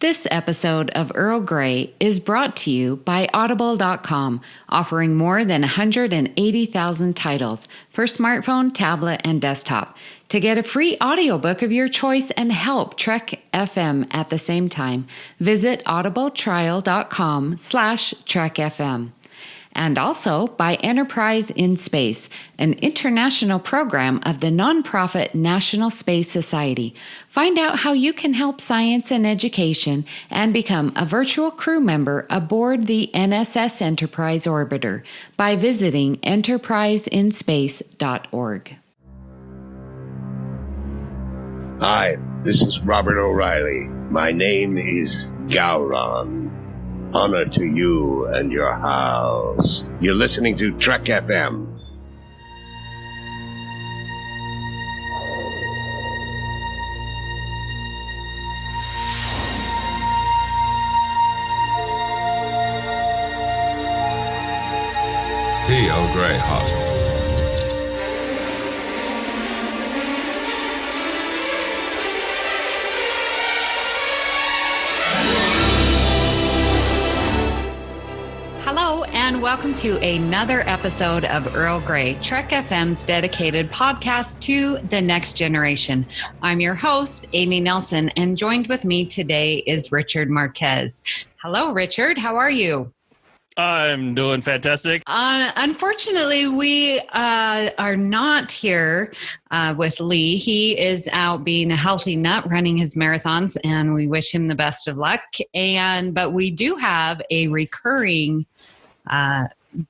This episode of Earl Grey is brought to you by Audible.com, offering more than 180,000 titles for smartphone, tablet, and desktop. To get a free audiobook of your choice and help Trek FM at the same time, visit audibletrial.com/Trek FM. And also by Enterprise in Space, an international program of the nonprofit National Space Society. Find out how you can help science and education and become a virtual crew member aboard the NSS Enterprise Orbiter by visiting enterpriseinspace.org. Hi, this is Robert O'Reilly. My name is Gowron. Honor to you and your house. You're listening to Trek FM. The Earl Grey Hot. Hello, and welcome to another episode of Earl Grey, Trek FM's dedicated podcast to the next generation. I'm your host, Amy Nelson, and joined with me today is Richard Marquez. Hello, Richard. How are you? I'm doing fantastic. Unfortunately, we are not here with Lee. He is out being a healthy nut, running his marathons, and we wish him the best of luck. But we do have a recurring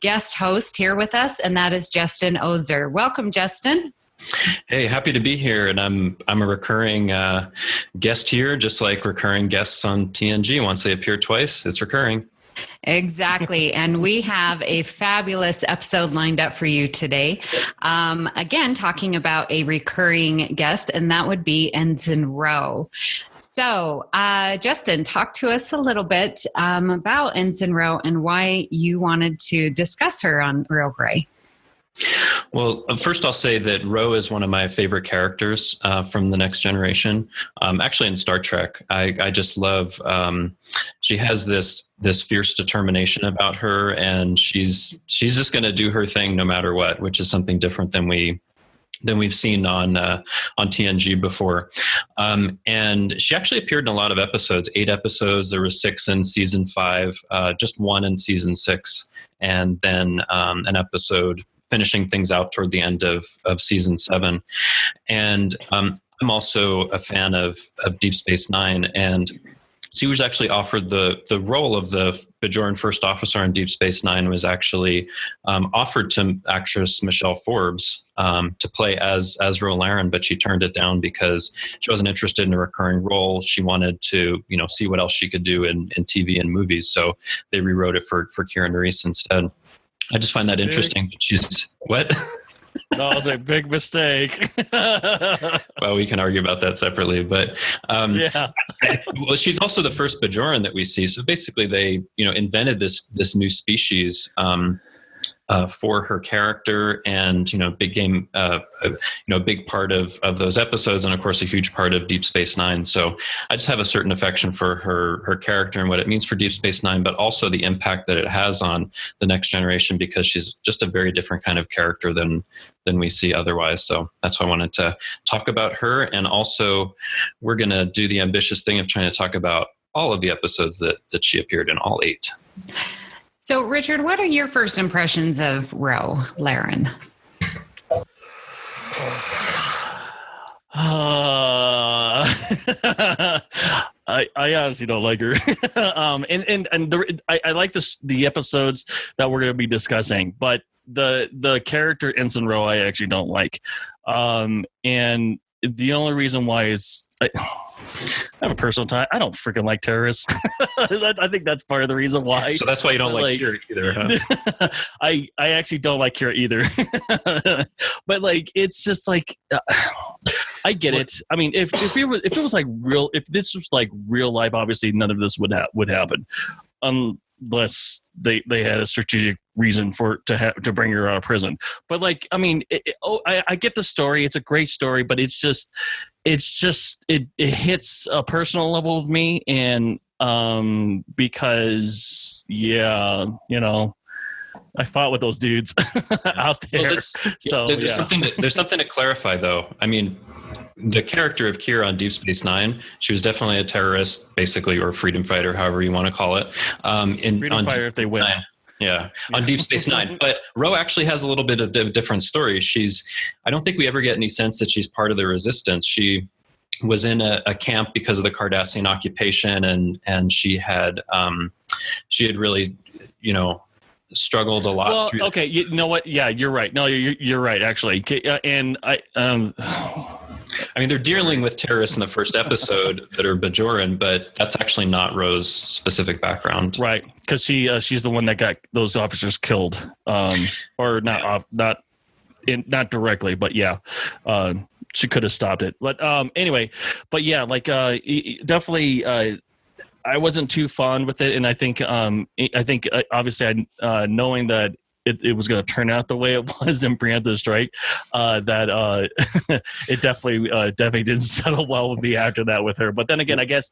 guest host here with us, and that is Justin Ozer. Welcome, Justin. Hey, happy to be here, and I'm a recurring guest here, just like recurring guests on TNG. Once they appear twice, it's recurring. Exactly. And we have a fabulous episode lined up for you today. Again, talking about a recurring guest, and that would be Ensign Ro. So, Justin, talk to us a little bit about Ensign Ro and why you wanted to discuss her on Earl Grey. Well, first I'll say that Ro is one of my favorite characters from The Next Generation. Actually, in Star Trek, I just love. She has this fierce determination about her, and she's just going to do her thing no matter what, which is something different than we've seen on TNG before. And she actually appeared in a lot of episodes, 8 episodes. There were 6 in season 5, just 1 in season 6, and then an episode finishing things out toward the end of season 7. And I'm also a fan of Deep Space Nine, and she was actually offered the role of the Bajoran first officer on Deep Space Nine was actually offered to actress Michelle Forbes to play as Ro Laren, but she turned it down because she wasn't interested in a recurring role. She wanted to, see what else she could do in TV and movies. So they rewrote it for Kira Nerys instead. I just find that interesting. She's what? That was a big mistake. Well, we can argue about that separately, but yeah. Well, she's also the first Bajoran that we see. So basically, they invented this new species for her character, and big game, a big part of those episodes, and of course a huge part of Deep Space Nine. So I just have a certain affection for her character and what it means for Deep Space Nine, but also the impact that it has on the Next Generation, because she's just a very different kind of character than we see otherwise. So that's why I wanted to talk about her, and also we're going to do the ambitious thing of trying to talk about all of the episodes that she appeared in, all 8. So, Richard, what are your first impressions of Ro Laren? I honestly don't like her. I like the episodes that we're going to be discussing, but the character Ensign Ro I actually don't like. And the only reason why is I have a personal tie. I don't freaking like terrorists. I think that's part of the reason why. So that's why you don't like Kira either, huh? I actually don't like Kira either. But it's just I get it. I mean, if it was like real, if this was like real life, obviously none of this would happen, unless they had a strategic reason to bring her out of prison. But I get the story. It's a great story, but it's just it's just it hits a personal level with me, and because I fought with those dudes out there. There's something to clarify, though. I mean, the character of Kira on Deep Space Nine, she was definitely a terrorist, basically, or a freedom fighter, however you want to call it. Freedom fighter if they win. Yeah, on Deep Space Nine. But Ro actually has a little bit of a different story. I don't think we ever get any sense that she's part of the resistance. She was in a camp because of the Cardassian occupation, and she had really, struggled a lot. Well, okay, you know what? Yeah, you're right. No, you're right, actually. And I mean, they're dealing with terrorists in the first episode that are Bajoran, but that's actually not Ro's specific background, right? Because she's the one that got those officers killed, or not directly, but yeah, she could have stopped it. But anyway, but yeah, like definitely. I wasn't too fond with it, and I think obviously knowing that it was going to turn out the way it was in Preemptive Strike, that it definitely didn't settle well with me after that with her. But then again, I guess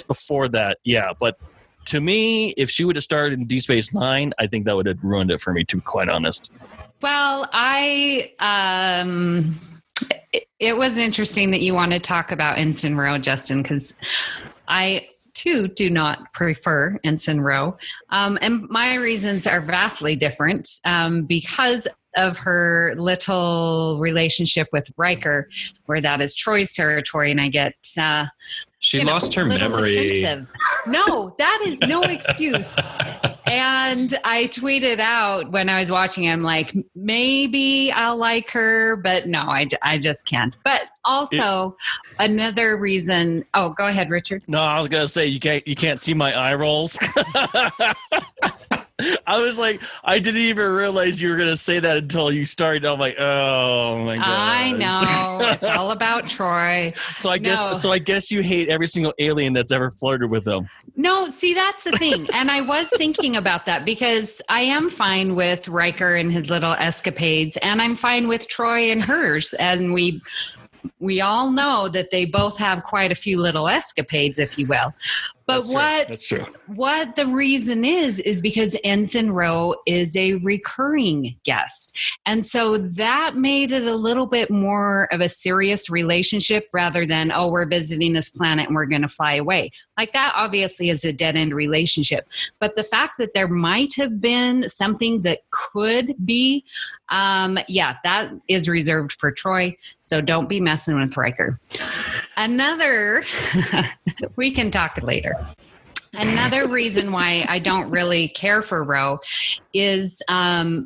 before that, yeah. But to me, if she would have started in Deep Space Nine, I think that would have ruined it for me, to be quite honest. Well, it was interesting that you want to talk about Ensign Ro, Justin, because I too do not prefer Ensign Ro. And my reasons are vastly different because of her little relationship with Riker, where that is Troy's territory, and I get she lost her memory. Defensive. No, that is no excuse. And I tweeted out when I was watching, I'm like, maybe I'll like her, but no, I just can't. But also another reason. Oh, go ahead, Richard. No, I was gonna say you can't see my eye rolls. I was like, I didn't even realize you were going to say that until you started. I'm like, oh my god! I know it's all about Troy. So I guess you hate every single alien that's ever flirted with him. No, see, that's the thing. And I was thinking about that because I am fine with Riker and his little escapades, and I'm fine with Troy and hers. And we all know that they both have quite a few little escapades, if you will. But That's true. What the reason is because Ensign Ro is a recurring guest. And so that made it a little bit more of a serious relationship rather than, oh, we're visiting this planet and we're going to fly away. Like that obviously is a dead-end relationship. But the fact that there might have been something that could be, that is reserved for Troy. So don't be messing with Riker. We can talk later. Another reason why I don't really care for Ro is she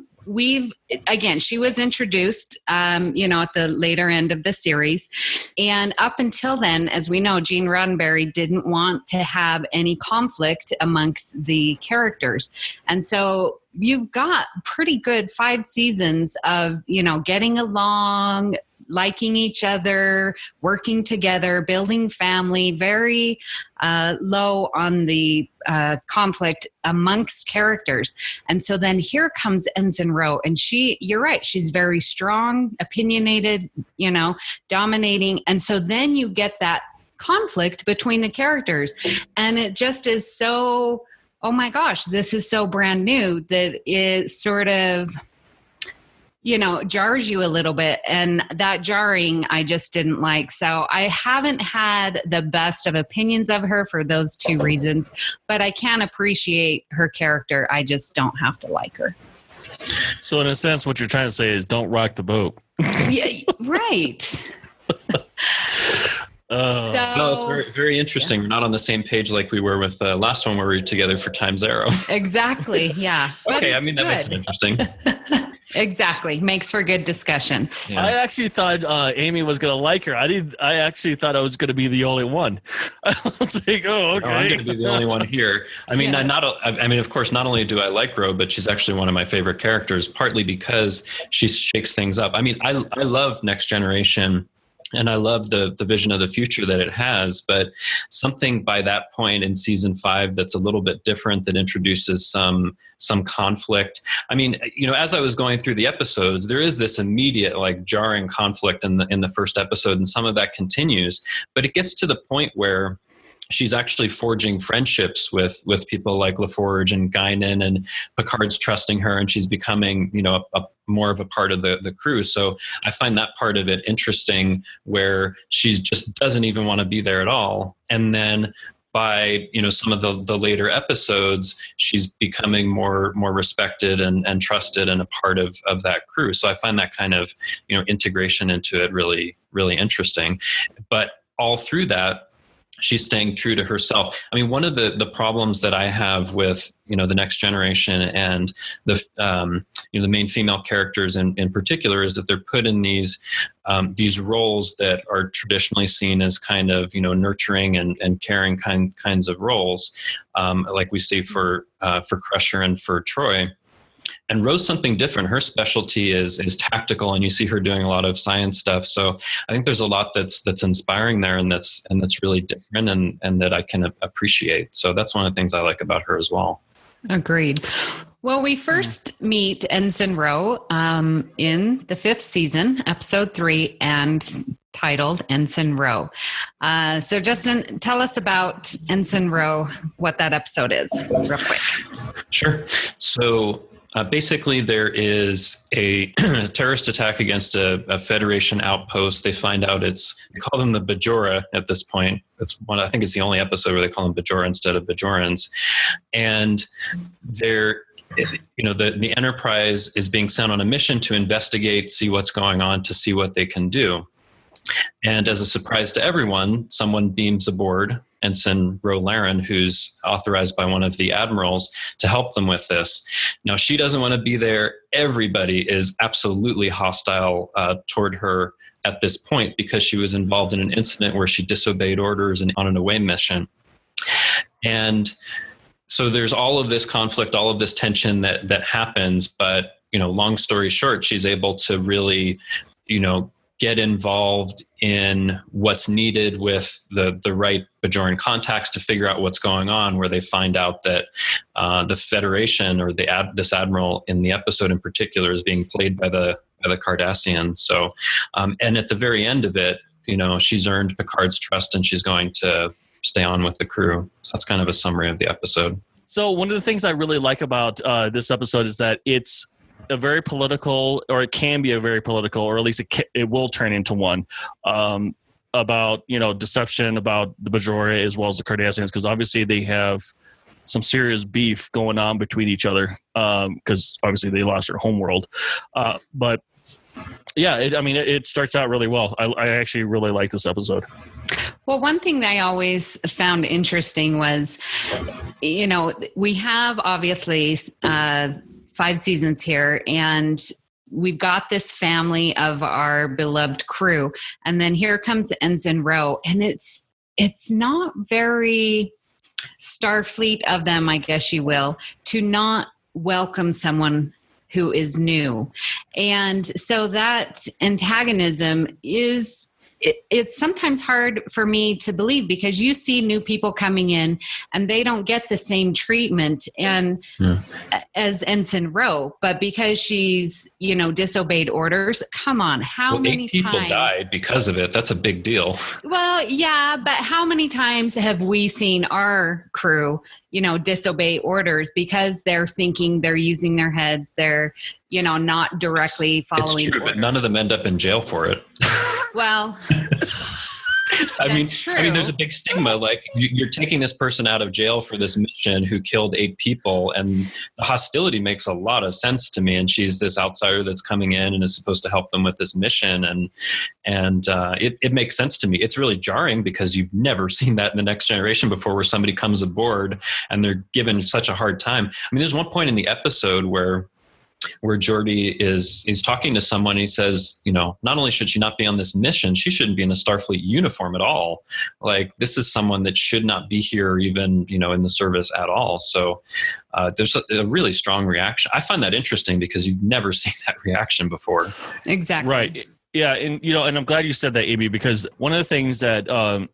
was introduced, at the later end of the series. And up until then, as we know, Gene Roddenberry didn't want to have any conflict amongst the characters. And so you've got pretty good 5 seasons of, getting along, liking each other, working together, building family, very low on the conflict amongst characters. And so then here comes Ensign Ro, and you're right, she's very strong, opinionated, dominating. And so then you get that conflict between the characters. And it just is so, oh my gosh, this is so brand new that it sort of jars you a little bit, and that jarring I just didn't like. So I haven't had the best of opinions of her for those 2 reasons, but I can appreciate her character. I just don't have to like her. So in a sense, what you're trying to say is don't rock the boat. Yeah, right. No, it's very, very interesting. We're not on the same page like we were with the last one where we were together for Time Zero. Exactly. Yeah. Okay. I mean, that makes it interesting. Exactly. Makes for good discussion. Yeah. I actually thought Amy was going to like her. I actually thought I was going to be the only one. I was like, oh, okay. No, I'm going to be the only one here. I mean, of course, not only do I like Ro, but she's actually one of my favorite characters, partly because she shakes things up. I mean, I love Next Generation And I love the vision of the future that it has, but something by that point in season 5 that's a little bit different, that introduces some conflict. I mean, as I was going through the episodes, there is this immediate like jarring conflict in the first episode, and some of that continues, but it gets to the point where she's actually forging friendships with people like LaForge and Guinan, and Picard's trusting her, and she's becoming, more of a part of the crew. So I find that part of it interesting, where she just doesn't even want to be there at all. And then by, some of the later episodes, she's becoming more respected and trusted and a part of that crew. So I find that kind of, integration into it really, really interesting. But all through that, she's staying true to herself. I mean, one of the problems that I have with, the Next Generation and the main female characters in particular is that they're put in these roles that are traditionally seen as kind of, nurturing and caring kinds of roles, like we see for Crusher and for Troy. And Ro's something different. Her specialty is tactical, and you see her doing a lot of science stuff. So I think there's a lot that's inspiring there, and that's really different, and that I can appreciate. So that's one of the things I like about her as well. Agreed. Well, we first meet Ensign Ro in the 5th season, episode 3, and titled Ensign Ro. So Justin, tell us about Ensign Ro, what that episode is, real quick. Sure. So basically, there is a terrorist attack against a Federation outpost. They find out they call them the Bajora at this point. That's one. I think it's the only episode where they call them Bajora instead of Bajorans. And the Enterprise is being sent on a mission to investigate, see what's going on, to see what they can do. And as a surprise to everyone, someone beams aboard, Ensign Ro Laren, who's authorized by one of the admirals to help them with this. Now, she doesn't want to be there. Everybody is absolutely hostile toward her at this point, because she was involved in an incident where she disobeyed orders and on an away mission. And so there's all of this conflict, all of this tension that happens. But, long story short, she's able to really, get involved in what's needed with the right Bajoran contacts to figure out what's going on, where they find out that the Federation, or this admiral in the episode in particular, is being played by the Cardassians. So, and at the very end of it, she's earned Picard's trust, and she's going to stay on with the crew. So that's kind of a summary of the episode. So one of the things I really like about this episode is that it's a very political, or it can be a very political, or at least it will turn into one, about, deception about the Bajora as well as the Cardassians, because obviously they have some serious beef going on between each other, because obviously they lost their homeworld. But yeah, it starts out really well. I actually really like this episode. Well, one thing that I always found interesting was, we have obviously 5 seasons here, and we've got this family of our beloved crew, and then here comes Ensign Ro, and it's not very Starfleet of them, I guess you will, to not welcome someone who is new. And so that antagonism is, it's sometimes hard for me to believe, because you see new people coming in and they don't get the same treatment as Ensign Ro, but because she's, disobeyed orders. Come on. How many 8 people died because of it. That's a big deal. Well, yeah, but how many times have we seen our crew, disobey orders because they're thinking, they're using their heads, they're, not directly following it's true, orders. But none of them end up in jail for it. Well, I mean, true. There's a big stigma. Like, you're taking this person out of jail for this mission who killed 8 people, and the hostility makes a lot of sense to me. And she's this outsider that's coming in and is supposed to help them with this mission, and it makes sense to me. It's really jarring, because you've never seen that in the Next Generation before, where somebody comes aboard and they're given such a hard time. I mean, there's one point in the episode where Geordi is talking to someone. He says, not only should she not be on this mission, she shouldn't be in a Starfleet uniform at all. Like, this is someone that should not be here, or even, in the service at all. So there's a really strong reaction. I find that interesting, because you've never seen that reaction before. Exactly. Right. Yeah, and and I'm glad you said that, Amy, because one of the things that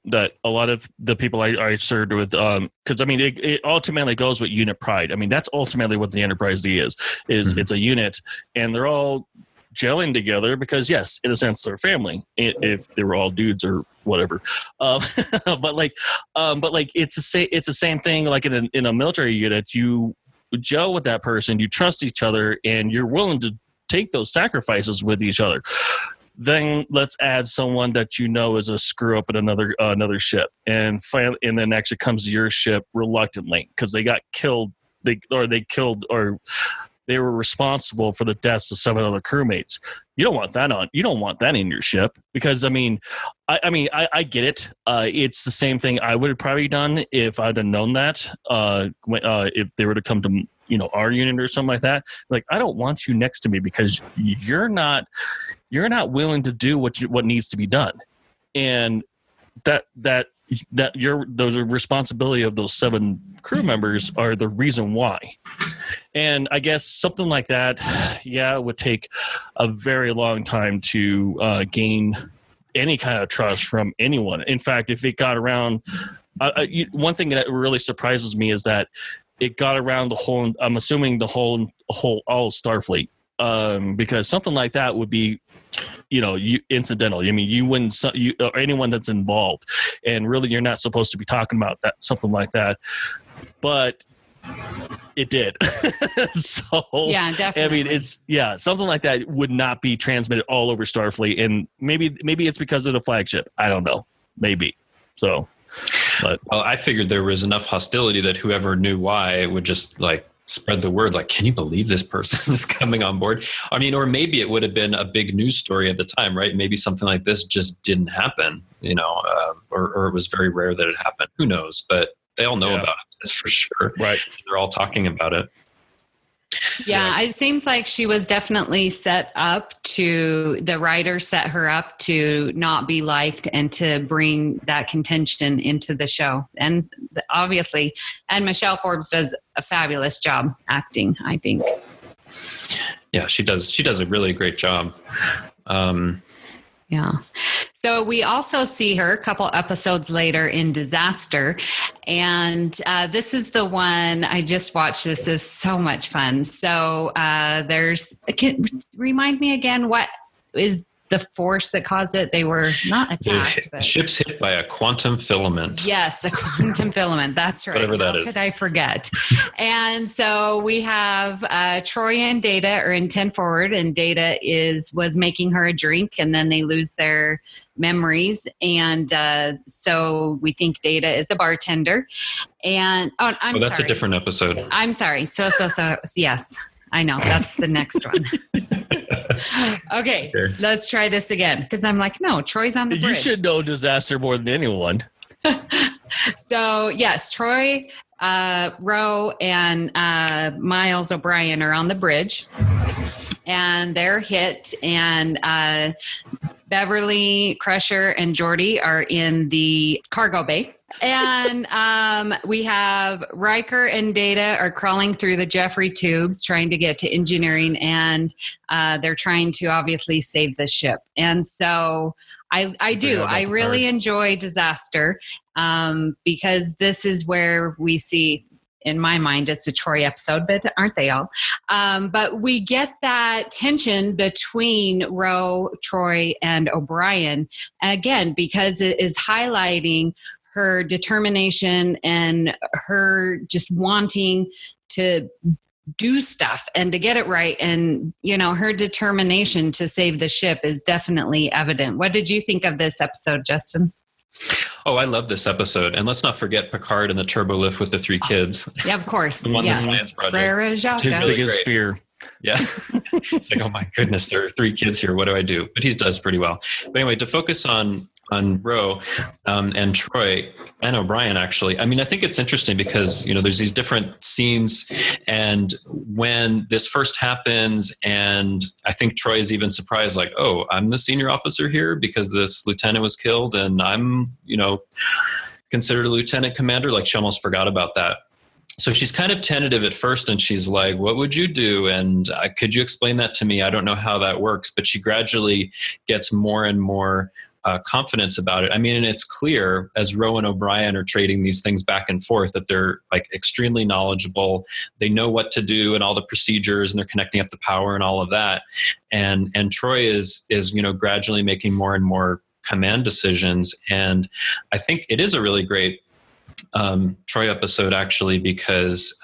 that a lot of the people I served with, because I mean, it ultimately goes with unit pride. I mean, that's ultimately what the Enterprise D is. It's a unit, and they're all gelling together because, yes, in a sense, they're family. If they were all dudes or whatever, but like it's the same thing. Like in a military unit, you gel with that person, you trust each other, and you're willing to take those sacrifices with each other. Then let's add someone that is a screw up at another ship, and then actually comes to your ship reluctantly because they got killed. They were responsible for the deaths of 7 other crewmates. You don't want that You don't want that in your ship because I get it. It's the same thing I would have probably done if I'd have known that. If they were to come to our unit or something like that. Like, I don't want you next to me because you're not willing to do what needs to be done, and those are responsibility of those 7 crew members are the reason why. And I guess something like that, it would take a very long time to gain any kind of trust from anyone. In fact, if it got around, one thing that really surprises me is that it got around the whole, I'm assuming the whole all Starfleet, because something like that would be, incidental. I mean, you wouldn't, or anyone that's involved, and really you're not supposed to be talking about that, something like that, but it did. So yeah, definitely. I mean, something like that would not be transmitted all over Starfleet, and maybe it's because of the flagship. I don't know, maybe. So. But well, I figured there was enough hostility that whoever knew why would just like spread the word. Like, can you believe this person is coming on board? I mean, or maybe it would have been a big news story at the time, right? Maybe something like this just didn't happen, or it was very rare that it happened. Who knows? But they all know about it. That's for sure. Right. They're all talking about it. Yeah, it seems like she was definitely the writer set her up to not be liked and to bring that contention into the show. And obviously, and Michelle Forbes does a fabulous job acting, I think. Yeah, she does a really great job. Yeah. So we also see her a couple episodes later in Disaster. And this is the one I just watched. This is so much fun. So remind me again, what is the force that caused it? They were not attacked. The ship's hit by a quantum filament. Yes, a quantum filament. That's right. Whatever that is. How could I forget? And so we have Troy and Data are in 10 forward, and Data was making her a drink, and then they lose their memories. And so we think Data is a bartender. And that's sorry. A different episode. I'm sorry. So yes, I know. That's the next one. Okay, let's try this again. Because I'm like, no, Troy's on the bridge. You should know Disaster more than anyone. So, yes, Troy, Ro, and Miles O'Brien are on the bridge. And they're hit. And Beverly, Crusher, and Geordi are in the cargo bay. And we have Riker and Data are crawling through the Jeffrey tubes trying to get to engineering, and they're trying to obviously save the ship. And so I really enjoy Disaster because this is where we see, in my mind, it's a Troy episode, but aren't they all? But we get that tension between Ro, Troy, and O'Brien, again, because it is highlighting her determination and her just wanting to do stuff and to get it right. And, her determination to save the ship is definitely evident. What did you think of this episode, Justin? Oh, I love this episode. And let's not forget Picard and the turbo lift with the 3 kids. Yeah, of course. The science project. Frere Jacques. His really biggest great. fear. Yeah. It's like, oh my goodness, there are 3 kids here. What do I do? But he does pretty well. But anyway, to focus on Ro and Troy and O'Brien, actually, I mean, I think it's interesting because, there's these different scenes, and when this first happens, and I think Troy is even surprised, like, oh, I'm the senior officer here because this lieutenant was killed and I'm, considered a lieutenant commander. Like, she almost forgot about that. so she's kind of tentative at first, and she's like, what would you do? And could you explain that to me? I don't know how that works. But she gradually gets more and more confidence about it. I mean, and it's clear as Roe and O'Brien are trading these things back and forth that they're like extremely knowledgeable. They know what to do and all the procedures, and they're connecting up the power and all of that. And Troy is gradually making more and more command decisions. And I think it is a really great Troy episode, actually, because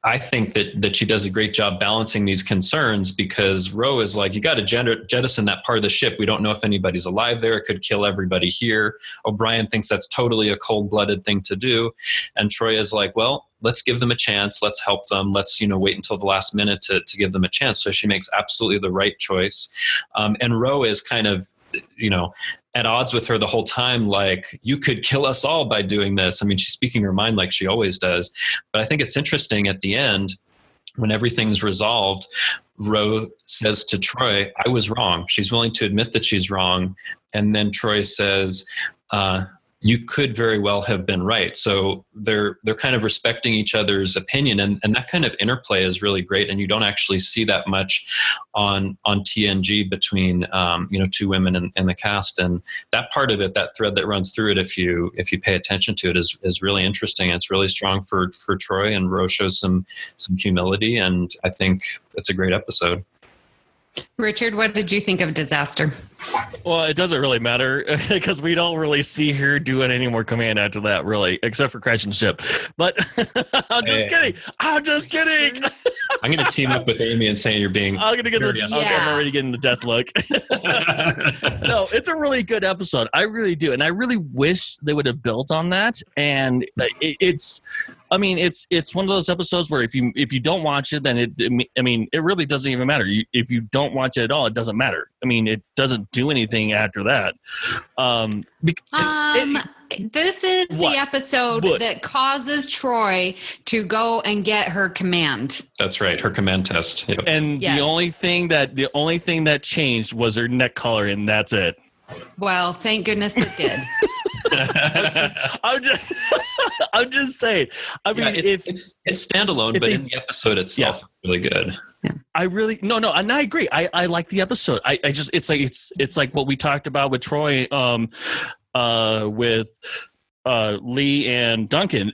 I think that she does a great job balancing these concerns, because Roe is like, you got to jettison that part of the ship. We don't know if anybody's alive there. It could kill everybody here. O'Brien thinks that's totally a cold-blooded thing to do. And Troy is like, well, let's give them a chance. Let's help them. Let's, wait until the last minute to give them a chance. So she makes absolutely the right choice. And Roe is kind of, at odds with her the whole time, like, you could kill us all by doing this. I mean, she's speaking her mind like she always does. But I think it's interesting at the end, when everything's resolved, Roe says to Troy, I was wrong. She's willing to admit that she's wrong. And then Troy says, you could very well have been right. So they're kind of respecting each other's opinion, and that kind of interplay is really great. And you don't actually see that much on TNG between two women in the cast, and that part of it, that thread that runs through it, if you pay attention to it, is really interesting. It's really strong for Troy, and Rose shows some humility, and I think it's a great episode. Richard, what did you think of Disaster? Well, it doesn't really matter because we don't really see her doing any more command after that, really, except for crashing ship. But I'm just kidding. I'm going to team up with Amy and saying you're being. I'm already getting the death look. No, it's a really good episode. I really do, and I really wish they would have built on that. And it's one of those episodes where if you don't watch it, then it really doesn't even matter. If you don't watch it at all, it doesn't matter. I mean, it doesn't do anything after that. This is the episode that causes Troy to go and get her command. That's right, her command test. Yep. And yes. the only thing that changed was her neck collar, and that's it. Well, thank goodness it did. I'm just saying. I mean, it's standalone, but in the episode itself, it's really good. Yeah. And I agree. I like the episode. It's like what we talked about with Troy, with Lee and Duncan.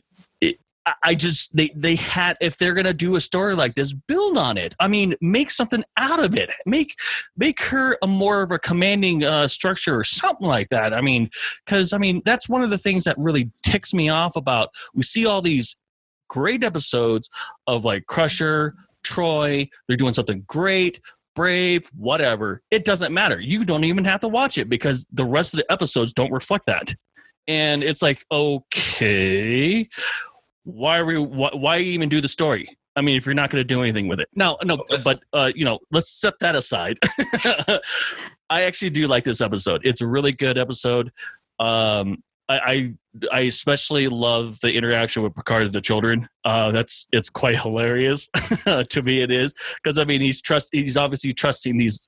They had, if they're gonna do a story like this, build on it. I mean, make something out of it. Make her a more of a commanding structure or something like that. I mean, because that's one of the things that really ticks me off about. We see all these great episodes of like Crusher, Troy. They're doing something great, brave, whatever. It doesn't matter. You don't even have to watch it because the rest of the episodes don't reflect that. And it's like, okay. Why even do the story? I mean, if you're not going to do anything with it. Let's set that aside. I actually do like this episode. It's a really good episode. I especially love the interaction with Picard and the children. It's quite hilarious. To me, it is, because he's obviously trusting these,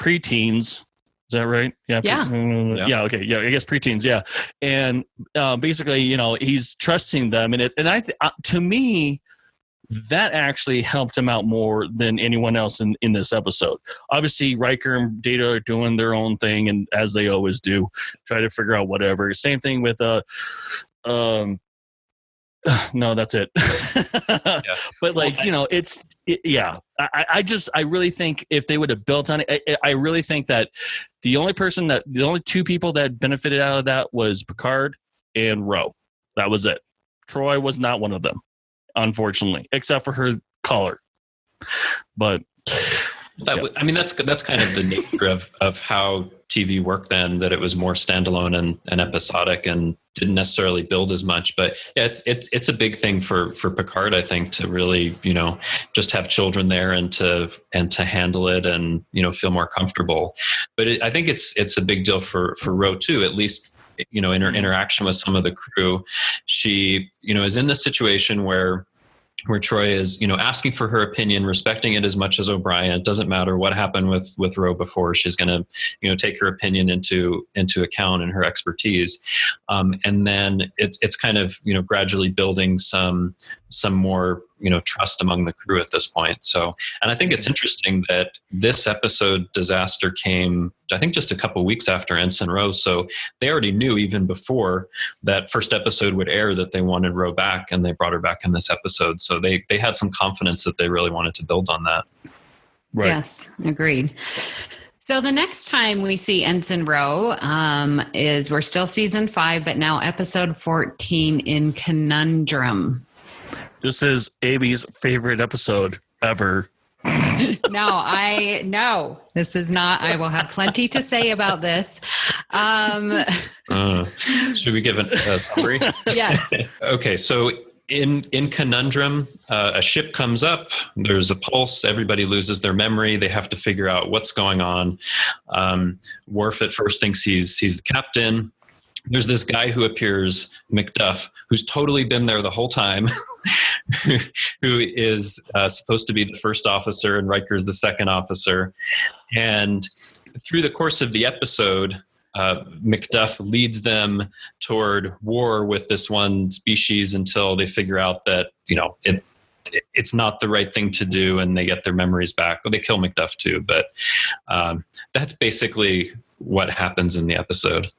preteens. Is that right? Yeah. Yeah. Okay. Yeah. I guess preteens. Yeah. And basically, he's trusting them, to me, that actually helped him out more than anyone else in this episode. Obviously, Riker and Data are doing their own thing, and as they always do, try to figure out whatever. Same thing with no, that's it. Yeah. But I really think if they would have built on it, I really think that the only two people that benefited out of that was Picard and Ro. That was it. Troy was not one of them, unfortunately, except for her collar. But that's kind of the nature of how TV worked then, that it was more standalone and episodic and didn't necessarily build as much. But yeah, it's a big thing for Picard, I think, to really, just have children there and to handle it and, feel more comfortable. But I think it's a big deal for Ro too, at least, in her interaction with some of the crew. She, is in this situation where where Troy is, asking for her opinion, respecting it as much as O'Brien. It doesn't matter what happened with Ro before. She's going to, take her opinion into account and her expertise. And then it's kind of, gradually building some more, trust among the crew at this point. So, and I think it's interesting that this episode disaster came, I think, just a couple of weeks after Ensign Ro. So they already knew even before that first episode would air that they wanted Ro back, and they brought her back in this episode. So they had some confidence that they really wanted to build on that. Right. Yes, agreed. So the next time we see Ensign Ro is, we're still season 5, but now episode 14 in Conundrum. This is Amy's favorite episode ever. No, this is not. I will have plenty to say about this. Should we give a summary? Yes. Okay, so in Conundrum, a ship comes up, there's a pulse, everybody loses their memory, they have to figure out what's going on. Worf at first thinks he's the captain. There's this guy who appears, Macduff, who's totally been there the whole time, who is supposed to be the first officer, and Riker's the second officer. And through the course of the episode, Macduff leads them toward war with this one species until they figure out that, it's not the right thing to do, and they get their memories back. Well, they kill Macduff too, but that's basically what happens in the episode.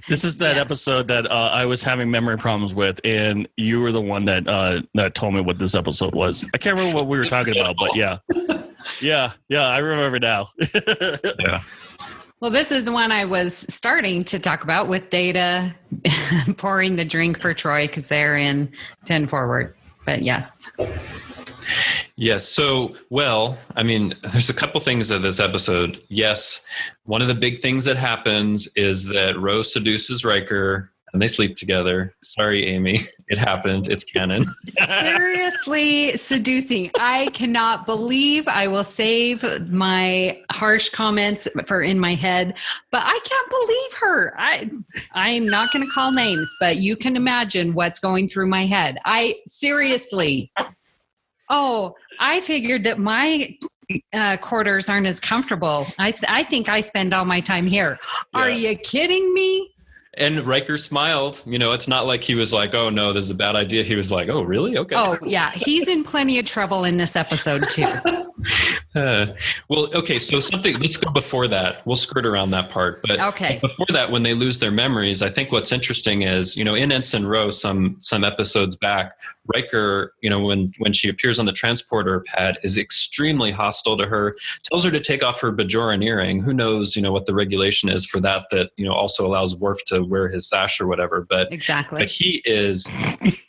This is that episode that I was having memory problems with, and you were the one that told me what this episode was. I can't remember what we were talking about, but yeah, I remember now. Yeah. Well, this is the one I was starting to talk about, with Data pouring the drink for Troy because they're in 10 forward. But yes. Yes. So, there's a couple things of this episode. Yes. One of the big things that happens is that Rose seduces Riker and they sleep together. Sorry, Amy. It happened. It's canon. Seriously seducing. I cannot believe, I will save my harsh comments for in my head, but I can't believe her. I'm not going to call names, but you can imagine what's going through my head. Seriously. Oh, I figured that my quarters aren't as comfortable. I think I spend all my time here. Yeah. Are you kidding me? And Riker smiled. It's not like he was like, oh, no, this is a bad idea. He was like, oh, really? Okay. Oh, yeah. He's in plenty of trouble in this episode, too. Okay. So let's go before that. We'll skirt around that part. But okay. Before that, when they lose their memories, I think what's interesting is, in Ensign Ro, some episodes back, Riker, when she appears on the transporter pad, is extremely hostile to her, tells her to take off her Bajoran earring. Who knows, what the regulation is for that also allows Worf to wear his sash or whatever. But exactly. But he is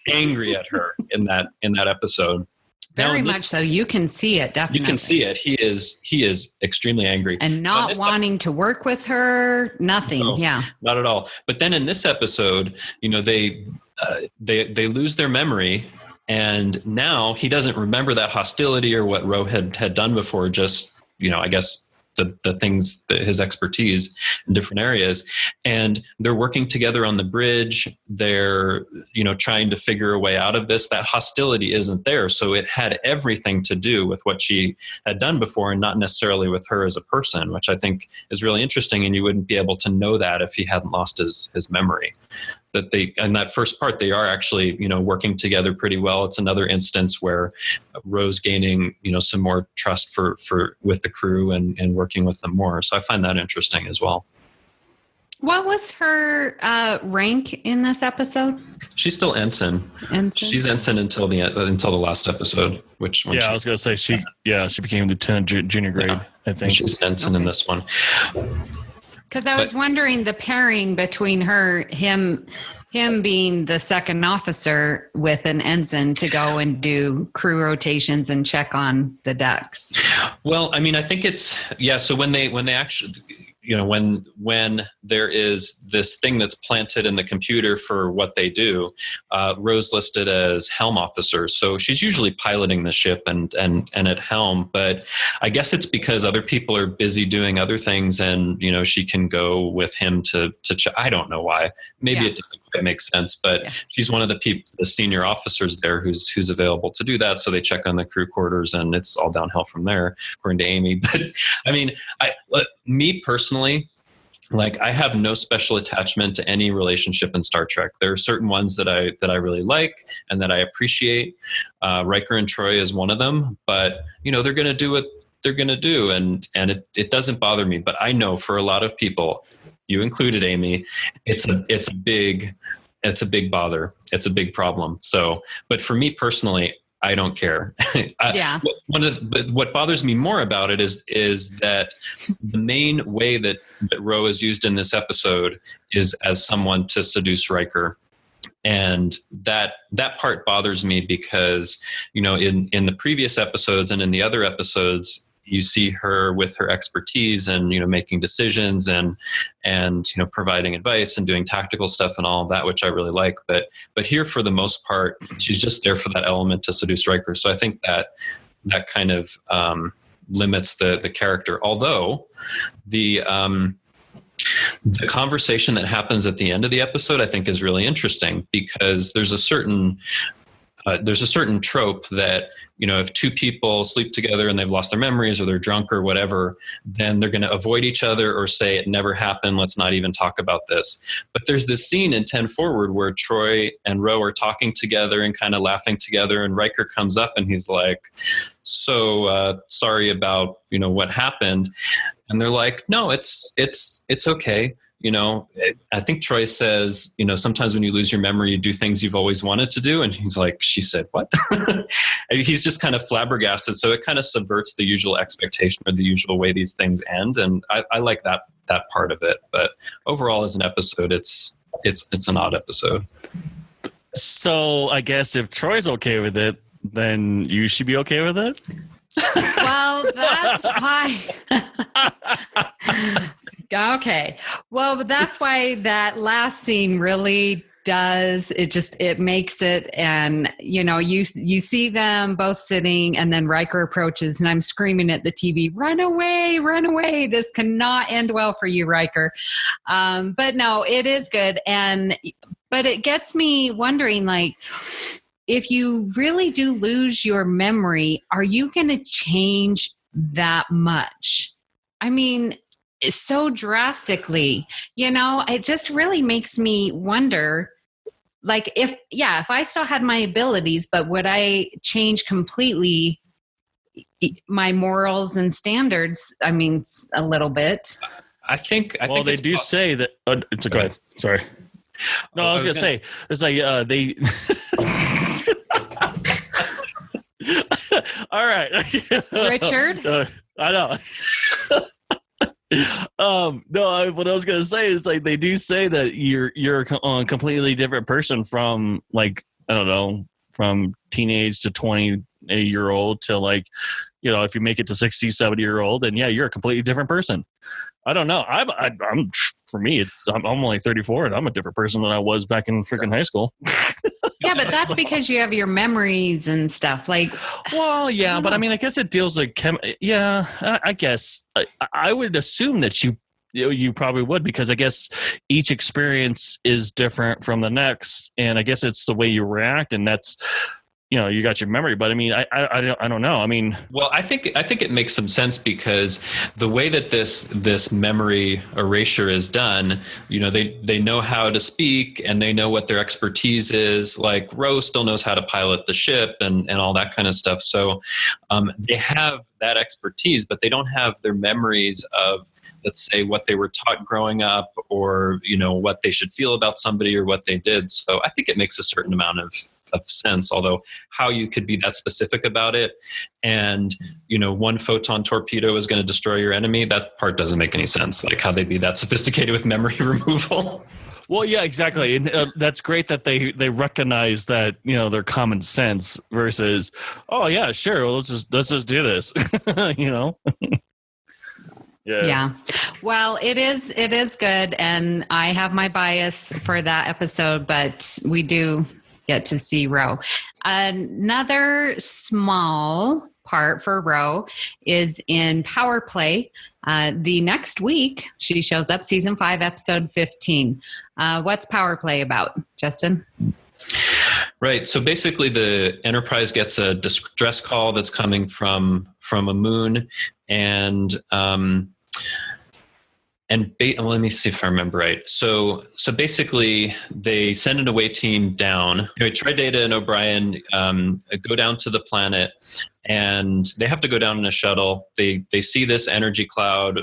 angry at her in that episode. Very much so. You can see it, definitely. You can see it. He is extremely angry. And not wanting to work with her, nothing. No, yeah. Not at all. But then in this episode, they lose their memory, and now he doesn't remember that hostility or what Ro had done before, just, I guess the things, his expertise in different areas. And they're working together on the bridge. They're, trying to figure a way out of this. That hostility isn't there. So it had everything to do with what she had done before, and not necessarily with her as a person, which I think is really interesting. And you wouldn't be able to know that if he hadn't lost his memory. That in that first part, they are actually, working together pretty well. It's another instance where Rose gaining, some more trust with the crew and working with them more. So I find that interesting as well. What was her rank in this episode? She's still ensign. She's ensign until the last episode. I was going to say she became lieutenant junior grade. Yeah, I think she's ensign in this one. Because I was wondering the pairing between him being the second officer with an ensign to go and do crew rotations and check on the decks. Well, I think it's, so when they actually, when there is this thing that's planted in the computer for what they do, Rose listed as helm officer. So she's usually piloting the ship and at helm, but I guess it's because other people are busy doing other things, and she can go with him to I don't know why. Maybe it doesn't quite make sense, but she's one of the senior officers there who's available to do that. So they check on the crew quarters, and it's all downhill from there, according to Amy. But I mean, me personally, like, I have no special attachment to any relationship in Star Trek. There are certain ones that I really like and that I appreciate. Riker and Troy is one of them, but they're going to do what they're going to do, and it doesn't bother me. But I know for a lot of people, you included, Amy, it's a big bother. It's a big problem. So, but for me personally, I don't care. But what bothers me more about it is that the main way that Ro is used in this episode is as someone to seduce Riker. And that part bothers me because, in the previous episodes and in the other episodes, you see her with her expertise and, making decisions and providing advice and doing tactical stuff and all of that, which I really like. But here, for the most part, she's just there for that element to seduce Riker. So I think that kind of limits the character. Although the conversation that happens at the end of the episode, I think, is really interesting, because there's a certain trope that, if two people sleep together and they've lost their memories or they're drunk or whatever, then they're going to avoid each other or say it never happened. Let's not even talk about this. But there's this scene in 10 Forward where Troy and Ro are talking together and kind of laughing together, and Riker comes up and he's like, so sorry about, what happened. And they're like, no, it's okay. I think Troy says, sometimes when you lose your memory, you do things you've always wanted to do. And he's like, she said, what? And he's just kind of flabbergasted. So it kind of subverts the usual expectation or the usual way these things end. And I like that part of it. But overall, as an episode, it's an odd episode. So I guess if Troy's okay with it, then you should be okay with it? Well, that's why. Okay. Well, but that's why that last scene really does. It makes it, and you see them both sitting, and then Riker approaches, and I'm screaming at the TV, "Run away! Run away! This cannot end well for you, Riker." But no, it is good, but it gets me wondering, like, if you really do lose your memory, are you going to change that much? I mean, so drastically, it just really makes me wonder, like, if I still had my abilities, but would I change completely my morals and standards? I mean, a little bit. I think they do say that. It's a go ahead. Sorry. No, I was going to say, it's like they. All right, Richard. I know. No, what I was going to say is, like, they do say that you're a completely different person from, like, I don't know, from teenage to 20-year-old to, like, if you make it to 60, 70-year-old, and you're a completely different person. I don't know. I'm for me, I'm only 34, and I'm a different person than I was back in freaking high school. Yeah, but that's because you have your memories and stuff. Like, well, yeah, but I mean, I guess it deals with I guess I would assume that you probably would, because I guess each experience is different from the next, and I guess it's the way you react, and that's. You got your memory, but I mean, I don't know. I mean, well, I think it makes some sense, because the way that this memory erasure is done, they know how to speak, and they know what their expertise is. Like, Rose still knows how to pilot the ship and all that kind of stuff. So they have that expertise, but they don't have their memories of, let's say, what they were taught growing up, or what they should feel about somebody or what they did. So I think it makes a certain amount of sense, although how you could be that specific about it, and one photon torpedo is going to destroy your enemy, that part doesn't make any sense. Like, how they'd be that sophisticated with memory removal. Well, yeah, exactly, and that's great that they recognize that, their common sense versus, oh yeah, sure, well, let's just do this. Yeah. Well, it is good. And I have my bias for that episode, but we do get to see Ro. Another small part for Ro is in Power Play. The next week, she shows up, season 5, episode 15. What's Power Play about, Justin? Right. So basically, the Enterprise gets a distress call that's coming from a moon, and let me see if I remember right. So basically, they send an away team down. Anyway, Tridata and O'Brien go down to the planet, and they have to go down in a shuttle. They see this energy cloud.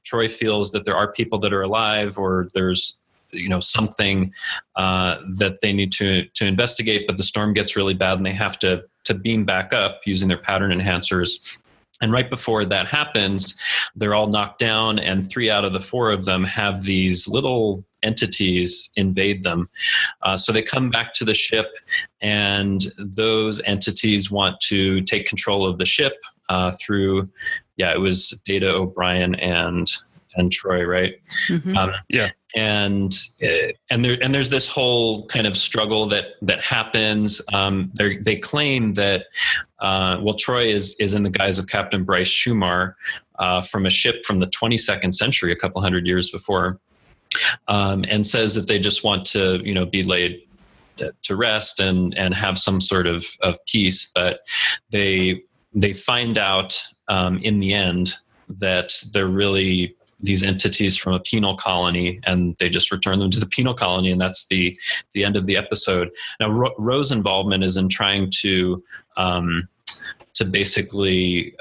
Troy feels that there are people that are alive, or there's something that they need to investigate. But the storm gets really bad, and they have to beam back up using their pattern enhancers. And right before that happens, they're all knocked down, and 3 out of the 4 of them have these little entities invade them. So they come back to the ship, and those entities want to take control of the ship through, it was Data, O'Brien, and Troy, right? Mm-hmm. And there's this whole kind of struggle that happens. They claim that Troy is in the guise of Captain Bryce Shumar from a ship from the 22nd century, a couple hundred years before, and says that they just want to be laid to rest and have some sort of peace. But they find out in the end that they're really these entities from a penal colony, and they just return them to the penal colony, and that's the end of the episode. Now, Ro's involvement is in trying to basically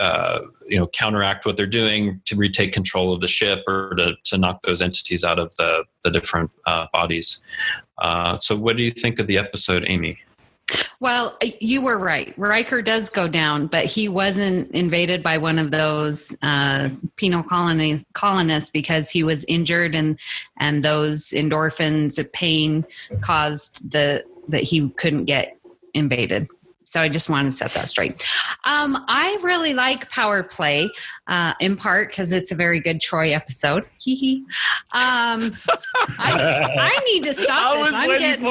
counteract what they're doing, to retake control of the ship, or to knock those entities out of the different bodies. So what do you think of the episode, Amy? Well, you were right. Riker does go down, but he wasn't invaded by one of those penal colonists because he was injured, and those endorphins of pain caused that he couldn't get invaded. So I just want to set that straight. I really like Power Play, in part because it's a very good Troy episode. I need to stop this. I'm getting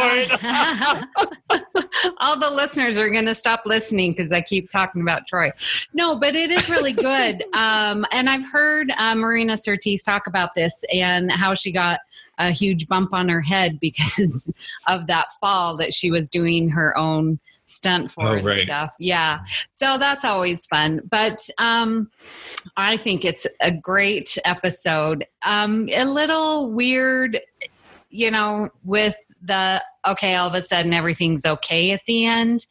all the listeners are going to stop listening because I keep talking about Troy. No, but it is really good. And I've heard Marina Sirtis talk about this and how she got a huge bump on her head because of that fall that she was doing her own stunt for and stuff. Yeah. So that's always fun. But I think it's a great episode. A little weird, with the, all of a sudden everything's okay at the end.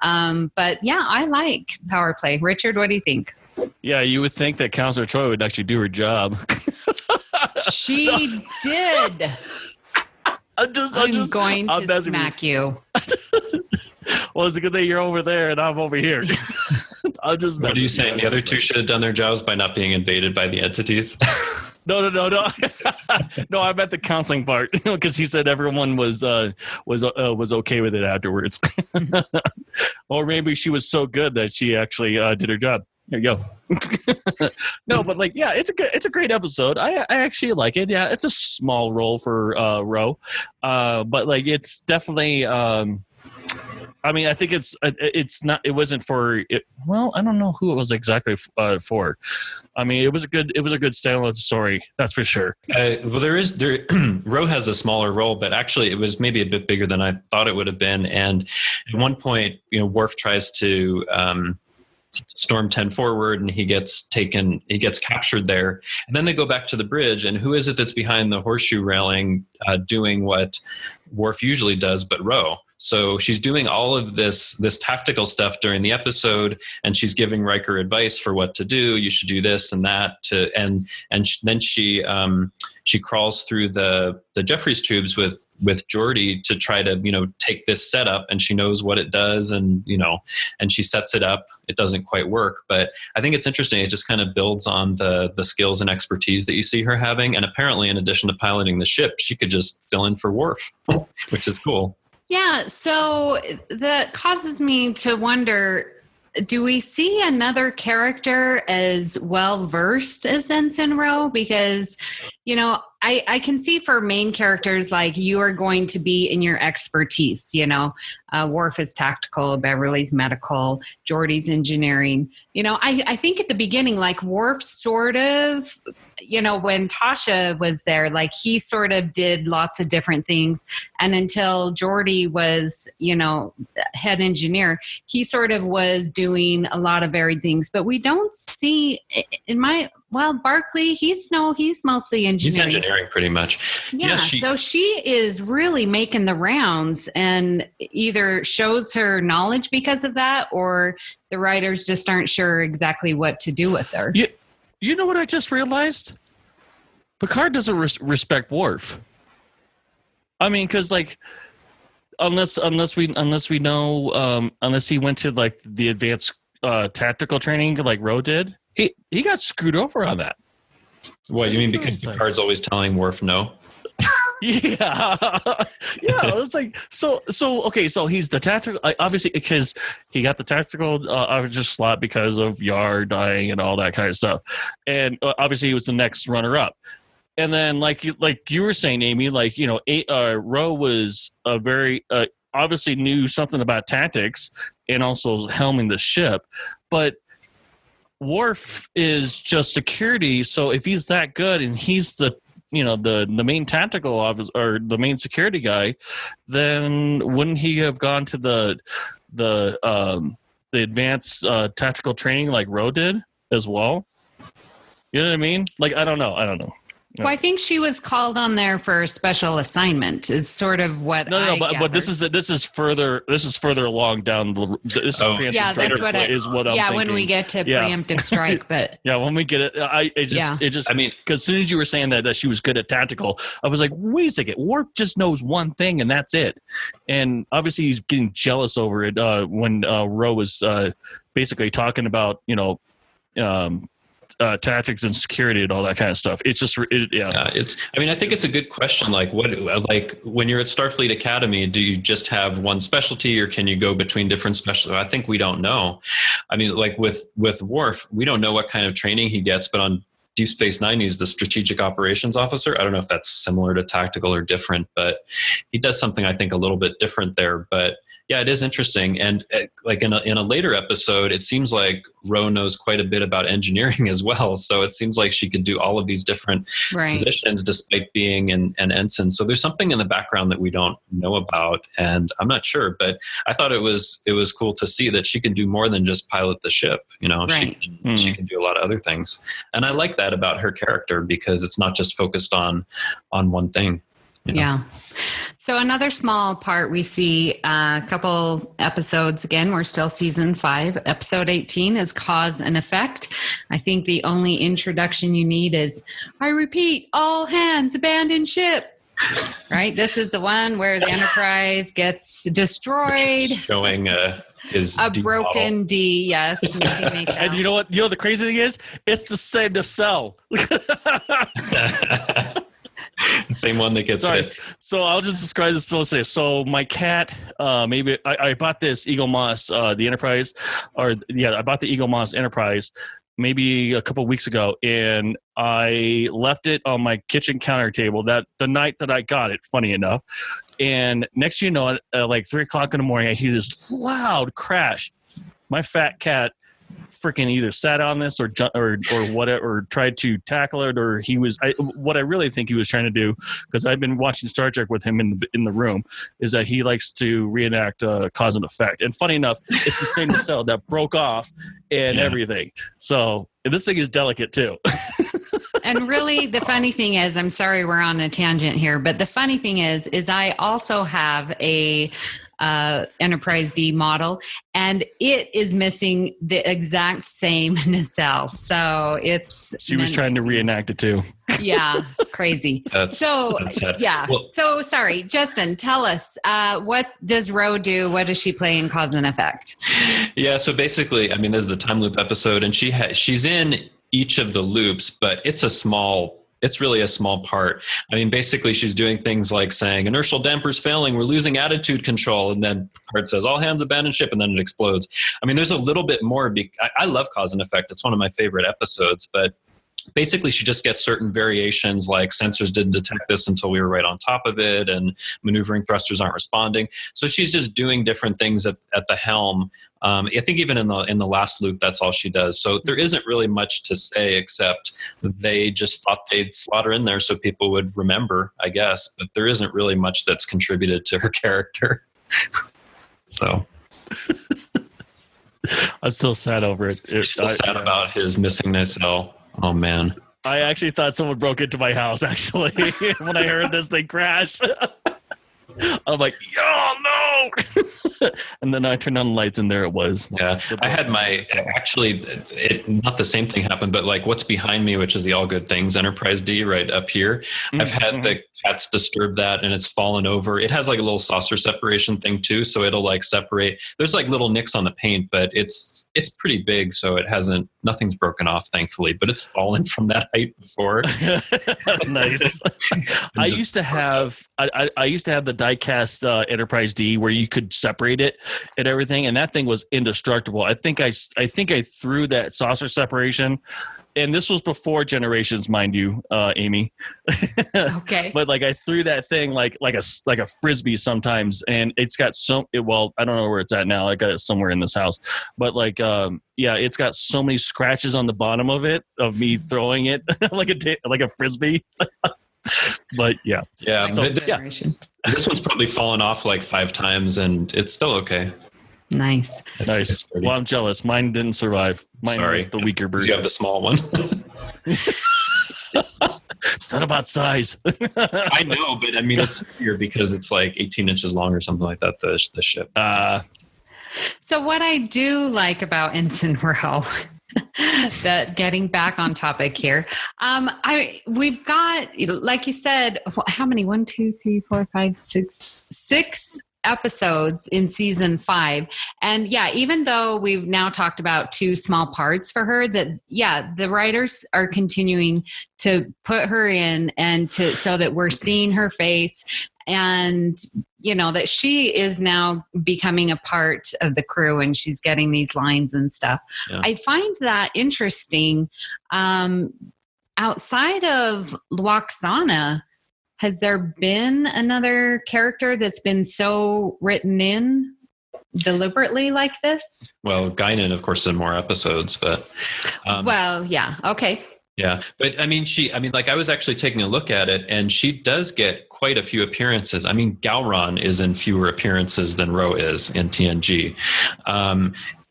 But yeah, I like Power Play. Richard, what do you think? Yeah, you would think that Counselor Troy would actually do her job. She did. I'm going to smack you. Well, it's a good thing you're over there and I'm over here. I'm just. What are you saying? The other two should have done their jobs by not being invaded by the entities. No. No, I meant the counseling part because he said everyone was okay with it afterwards. Or maybe she was so good that she actually did her job. There you go. No, but it's a great episode. I actually like it. Yeah, it's a small role for Ro, but it's definitely. I think it's not. It wasn't for it. Well, I don't know who it was exactly for. It was a good standalone story. That's for sure. Ro has a smaller role, but actually it was maybe a bit bigger than I thought it would have been. And at one point, Worf tries to storm 10 forward, and he gets captured there. And then they go back to the bridge, and who is it that's behind the horseshoe railing doing what Worf usually does, but Ro? So she's doing all of this tactical stuff during the episode, and she's giving Riker advice for what to do. You should do this and that. Then she crawls through the Jeffries tubes with Geordi to try to take this setup, and she knows what it does, and she sets it up. It doesn't quite work, but I think it's interesting. It just kind of builds on the skills and expertise that you see her having, and apparently, in addition to piloting the ship, she could just fill in for Worf, which is cool. Yeah, so that causes me to wonder, do we see another character as well versed as Ensign Rowe? Because, I can see for main characters, like you are going to be in your expertise, Worf is tactical, Beverly's medical, Geordi's engineering. I think at the beginning, like Worf sort of, when Tasha was there, like he sort of did lots of different things. And until Geordi was, head engineer, he sort of was doing a lot of varied things. But we don't see Barclay, he's mostly engineering. He's engineering pretty much. Yeah. So she is really making the rounds and either shows her knowledge because of that, or the writers just aren't sure exactly what to do with her. Yeah. You know what I just realized? Picard doesn't respect Worf. I mean, because like, unless he went to like the advanced tactical training like Ro did, he got screwed over on that. What you mean? Because Picard's always telling Worf no. Yeah. It's like so okay. So he's the tactical, obviously, because he got the tactical just slot because of Yar dying and all that kind of stuff, and obviously he was the next runner up. And then, like you were saying, Amy, Ro was a very obviously knew something about tactics and also helming the ship, but Worf is just security. So if he's that good and he's the main tactical officer or the main security guy, then wouldn't he have gone to the advanced tactical training like Ro did as well? You know what I mean? Like, I don't know. Well, I think she was called on there for a special assignment. Is sort of what. But this is further along down the. This is preemptive strike. That's what is what I'm thinking. When we get to preemptive strike, but when we get it, I mean, because as soon as you were saying that she was good at tactical, I was like, wait a second, Worf just knows one thing and that's it, and obviously he's getting jealous over it when Ro was basically talking about tactics and security and all that kind of stuff. It's just, I think it's a good question. Like when you're at Starfleet Academy, do you just have one specialty or can you go between different specialties? I think we don't know. I mean, like with Worf, we don't know what kind of training he gets, but on Deep Space Nine, he's the strategic operations officer. I don't know if that's similar to tactical or different, but he does something I think a little bit different there. But yeah, it is interesting. And like in a later episode, it seems like Ro knows quite a bit about engineering as well. So it seems like she could do all of these different positions despite being an ensign. So there's something in the background that we don't know about. And I'm not sure, but I thought it was cool to see that she can do more than just pilot the ship. She can do a lot of other things. And I like that about her character because it's not just focused on one thing. Yeah. So another small part, we see a couple episodes. Again, we're still season 5. Episode 18 is Cause and Effect. I think the only introduction you need is, I repeat, all hands abandon ship. Right? This is the one where the Enterprise gets destroyed. Showing his a D broken model. D, yes. Missing nacelle. And you know what? The crazy thing is, it's the same nacelle. Same one that gets hit. So I'll just describe this. So my cat, maybe I bought this Eagle Moss, the Enterprise, I bought the Eagle Moss Enterprise maybe a couple of weeks ago, and I left it on my kitchen counter table that the night that I got it, funny enough. And next you know, at like 3:00 in the morning, I hear this loud crash. My fat cat freaking either sat on this or whatever, or tried to tackle it, or what I really think he was trying to do, because I've been watching Star Trek with him in the room, is that he likes to reenact cause and effect. And funny enough, it's the same nacelle that broke off and everything. So this thing is delicate too. And really, the funny thing is, I'm sorry we're on a tangent here, but the funny thing is I also have a Enterprise D model, and it is missing the exact same nacelle. So she was trying to reenact it too. Yeah, crazy. That's sad. Yeah. Well, so sorry, Justin, tell us, what does Ro do? What does she play in Cause and Effect? Yeah. So basically, I mean, there's the time loop episode, and she's in each of the loops, but it's a small it's really a small part. I mean, basically, she's doing things like saying, inertial dampers failing, we're losing attitude control. And then Picard says, all hands abandon ship, and then it explodes. I mean, there's a little bit more. I love Cause and Effect. It's one of my favorite episodes. But basically, she just gets certain variations, like sensors didn't detect this until we were right on top of it, and maneuvering thrusters aren't responding. So she's just doing different things at the helm. I think even in the last loop, that's all she does. So there isn't really much to say, except they just thought they'd slot her in there so people would remember, I guess. But there isn't really much that's contributed to her character. So I'm still sad over it. Still sad about his missing nacelle. Oh man. I actually thought someone broke into my house, actually, when I heard this thing crash. I'm like, oh no! And then I turned on the lights, and there it was. Yeah, I had not the same thing happened, but like what's behind me, which is the All Good Things Enterprise D right up here. Mm-hmm. I've had the cats disturb that, and it's fallen over. It has like a little saucer separation thing too, so it'll like separate. There's like little nicks on the paint, but it's pretty big, so nothing's broken off, thankfully. But it's fallen from that height before. Nice. I used to have the diecast Enterprise D where you could separate it and everything, and that thing was indestructible. I think I threw that saucer separation, and this was before Generations, mind you, Amy. Okay. But like I threw that thing like a frisbee sometimes, and it's got I don't know where it's at now. I got it somewhere in this house, but like it's got so many scratches on the bottom of it of me throwing it like a frisbee. But yeah. So, this one's probably fallen off like 5 times, and it's still okay. Nice. Nice. Well, I'm jealous. Mine didn't survive. Mine was the weaker version. You have the small one. It's not about size. I know, but I mean, it's here because it's like 18 inches long or something like that, the ship. So what I do like about Ensign Rowe, that getting back on topic here, we've got, like you said, how many? 1, 2, 3, 4, 5, 6 episodes in season 5. And even though we've now talked about 2 small parts for her, the writers are continuing to put her in and so that we're seeing her face, and that she is now becoming a part of the crew, and she's getting these lines and stuff. Yeah. I find that interesting. Outside of Lwaxana, has there been another character that's been so written in deliberately like this? Well, Guinan, of course, in more episodes, but okay. Yeah, but I mean, I was actually taking a look at it, and she does get quite a few appearances. I mean, Gowron is in fewer appearances than Ro is in TNG.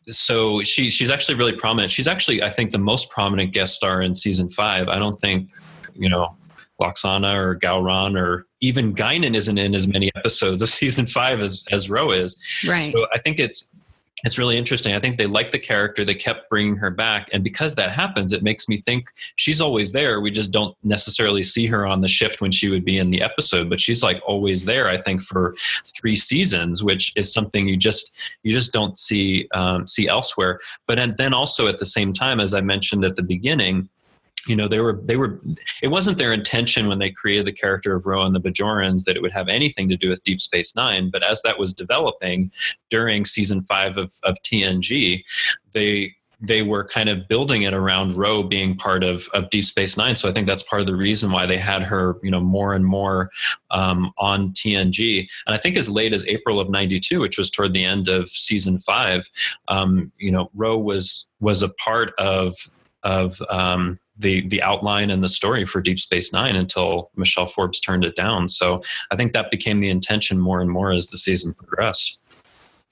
So she's actually really prominent. She's actually, I think, the most prominent guest star in season 5. I don't think, Lwaxana or Gowron or even Guinan isn't in as many episodes of season 5 as Ro is. Right. So I think it's really interesting. I think they liked the character. They kept bringing her back. And because that happens, it makes me think she's always there. We just don't necessarily see her on the shift when she would be in the episode, but she's like always there, I think, for 3 seasons, which is something you just don't see elsewhere. But then also at the same time, as I mentioned at the beginning, they were. It wasn't their intention when they created the character of Ro and the Bajorans that it would have anything to do with Deep Space Nine. But as that was developing during season 5 of TNG, they were kind of building it around Ro being part of Deep Space Nine. So I think that's part of the reason why they had her, more and more on TNG. And I think as late as April of '92, which was toward the end of season 5, Ro was a part of the outline and the story for Deep Space Nine until Michelle Forbes turned it down. So I think that became the intention more and more as the season progressed.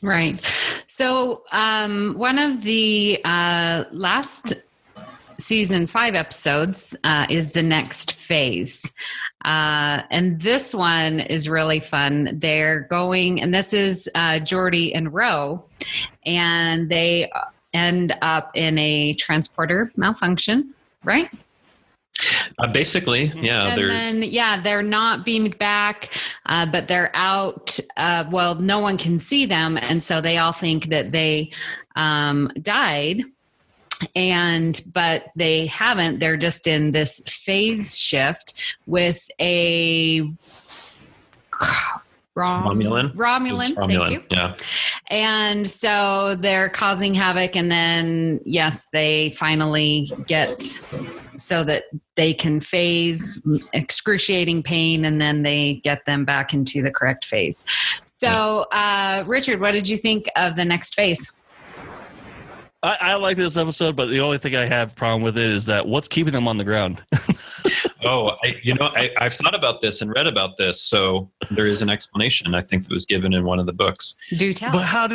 Right. So one of the last season 5 episodes is The Next Phase. And this one is really fun. They're going, and this is Geordi and Ro, and they end up in a transporter malfunction. Right? Basically, yeah. They're not beamed back, but they're out. No one can see them, and so they all think that they died. but they haven't. They're just in this phase shift with a Romulan. Thank you. Yeah. And so they're causing havoc, and then yes, they finally get so that they can phase excruciating pain, and then they get them back into the correct phase. So, Richard, what did you think of the next phase? I like this episode, but the only thing I have a problem with it is that what's keeping them on the ground? I've thought about this and read about this, so there is an explanation. I think that was given in one of the books. Do tell. But how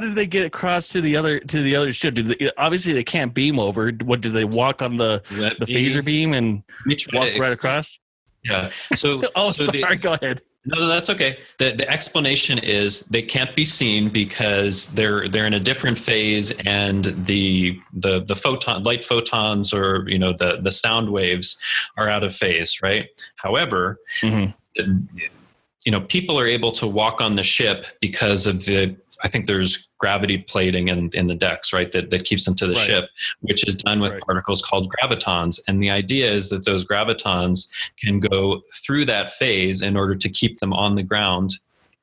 did they get across to the other ship? Obviously they can't beam over. What did they walk on the phaser beam and walk right across? Yeah. So sorry. Go ahead. No, that's okay. The explanation is they can't be seen because they're in a different phase, and the light photons, or the sound waves, are out of phase, right? However, people are able to walk on the ship because of I think there's gravity plating in the decks, right? That keeps them to the ship, which is done with particles called gravitons. And the idea is that those gravitons can go through that phase in order to keep them on the ground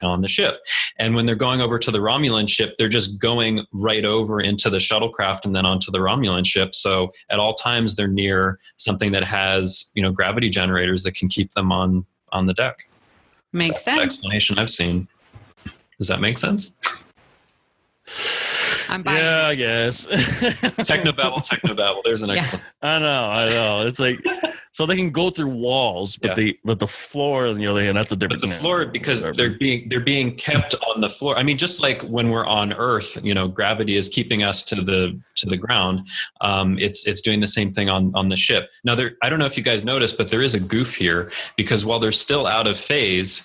on the ship. And when they're going over to the Romulan ship, they're just going right over into the shuttlecraft and then onto the Romulan ship. So at all times they're near something that has, gravity generators that can keep them on the deck. Makes sense. The explanation I've seen. Does that make sense? I'm buying I guess. Technobabble. There's an explanation. I know. It's like, so they can go through walls, but the floor, on the other hand, that's a different. But the floor, because they're being kept on the floor. I mean, just like when we're on Earth, gravity is keeping us to the ground. It's doing the same thing on the ship. Now, I don't know if you guys noticed, but there is a goof here, because while they're still out of phase,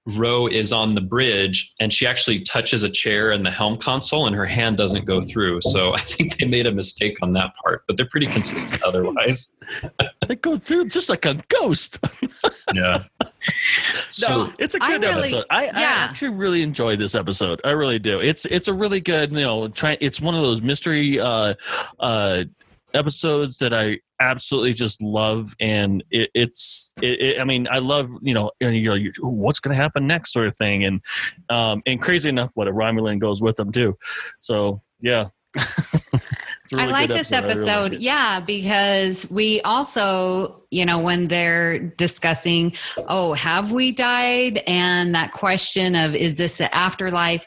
Ro is on the bridge, and she actually touches a chair in the helm console, and her hand doesn't go through. So I think they made a mistake on that part, but they're pretty consistent otherwise. They go through just like a ghost. Yeah. So it's a good episode. I actually really enjoyed this episode. I really do. It's a really good, it's one of those mystery episodes that I absolutely just love, and I mean, I love what's going to happen next sort of thing, and crazy enough, what a Romulan goes with them too. So yeah. I like this episode. Because we also, when they're discussing, have we died? And that question of, is this the afterlife?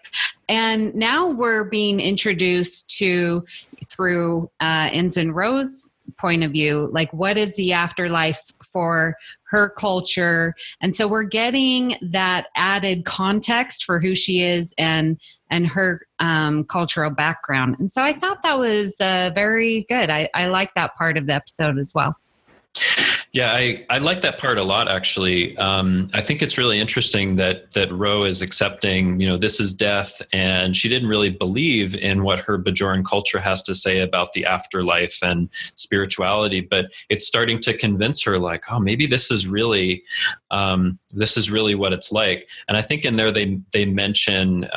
And now we're being introduced to, through Ensign Ro's point of view, like, what is the afterlife for her culture? And so we're getting that added context for who she is and her cultural background. And so I thought that was very good. I like that part of the episode as well. Yeah, I like that part a lot, actually. I think it's really interesting that Ro is accepting, this is death, and she didn't really believe in what her Bajoran culture has to say about the afterlife and spirituality, but it's starting to convince her, like, oh, maybe this is really what it's like. And I think in there they mention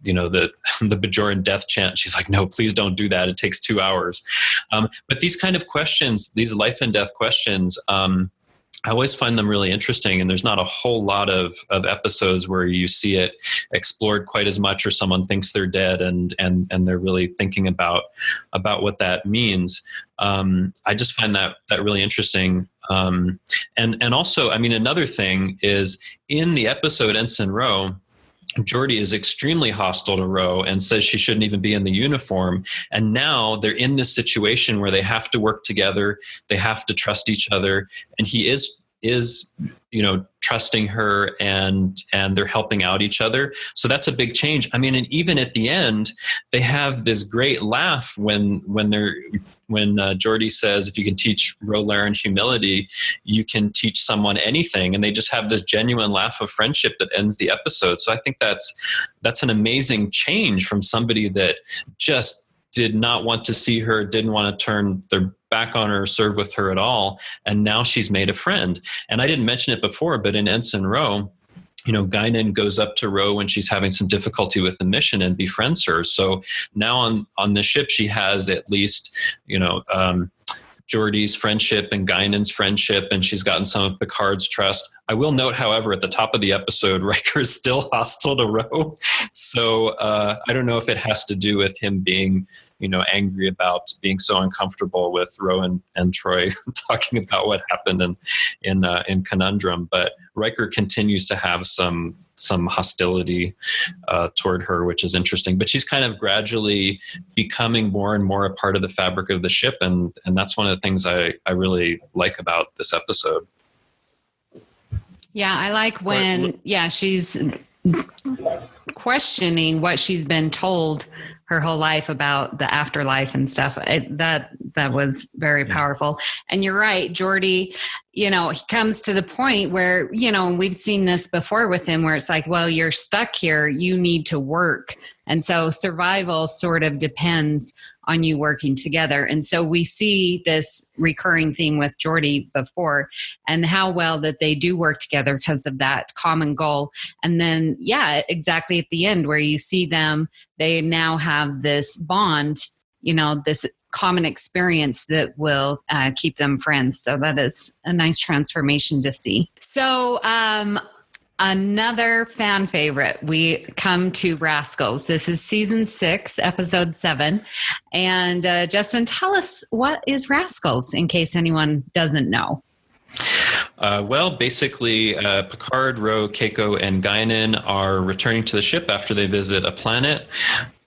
the Bajoran death chant. She's like, no, please don't do that. It takes 2 hours. But these kind of questions, these life and death questions, I always find them really interesting. And there's not a whole lot of episodes where you see it explored quite as much, or someone thinks they're dead and they're really thinking about what that means. I just find that really interesting. And also, I mean, another thing is, in the episode Ensign Ro, Geordi is extremely hostile to Ro and says she shouldn't even be in the uniform. And now they're in this situation where they have to work together. They have to trust each other. And he is trusting her, and they're helping out each other. So that's a big change. I mean, and even at the end, they have this great laugh when Geordi says, if you can teach Ro-Laren humility, you can teach someone anything. And they just have this genuine laugh of friendship that ends the episode. So I think that's an amazing change from somebody that just did not want to see her, didn't want to turn their back on her or serve with her at all. And now she's made a friend. And I didn't mention it before, but in Ensign Ro, Guinan goes up to Ro when she's having some difficulty with the mission and befriends her. So now on the ship, she has at least, Geordi's friendship and Guinan's friendship, and she's gotten some of Picard's trust. I will note, however, at the top of the episode, Riker is still hostile to Ro. So I don't know if it has to do with him being, angry about being so uncomfortable with Ro and Troy talking about what happened in Conundrum. But Riker continues to have some hostility toward her, which is interesting. But she's kind of gradually becoming more and more a part of the fabric of the ship, and that's one of the things I really like about this episode. Yeah, I like when she's questioning what she's been told her whole life about the afterlife and stuff. That was very powerful. And you're right, Geordi, he comes to the point where, we've seen this before with him, where it's like, well, you're stuck here, you need to work. And so survival sort of depends on you working together. And so we see this recurring theme with Geordi before, and how well that they do work together because of that common goal. And then, exactly at the end where you see them, they now have this bond, this common experience that will keep them friends. So that is a nice transformation to see. So, another fan favorite, we come to Rascals. This is season 6, episode 7. And Justin, tell us, what is Rascals in case anyone doesn't know? Basically, Picard, Ro, Keiko, and Guinan are returning to the ship after they visit a planet.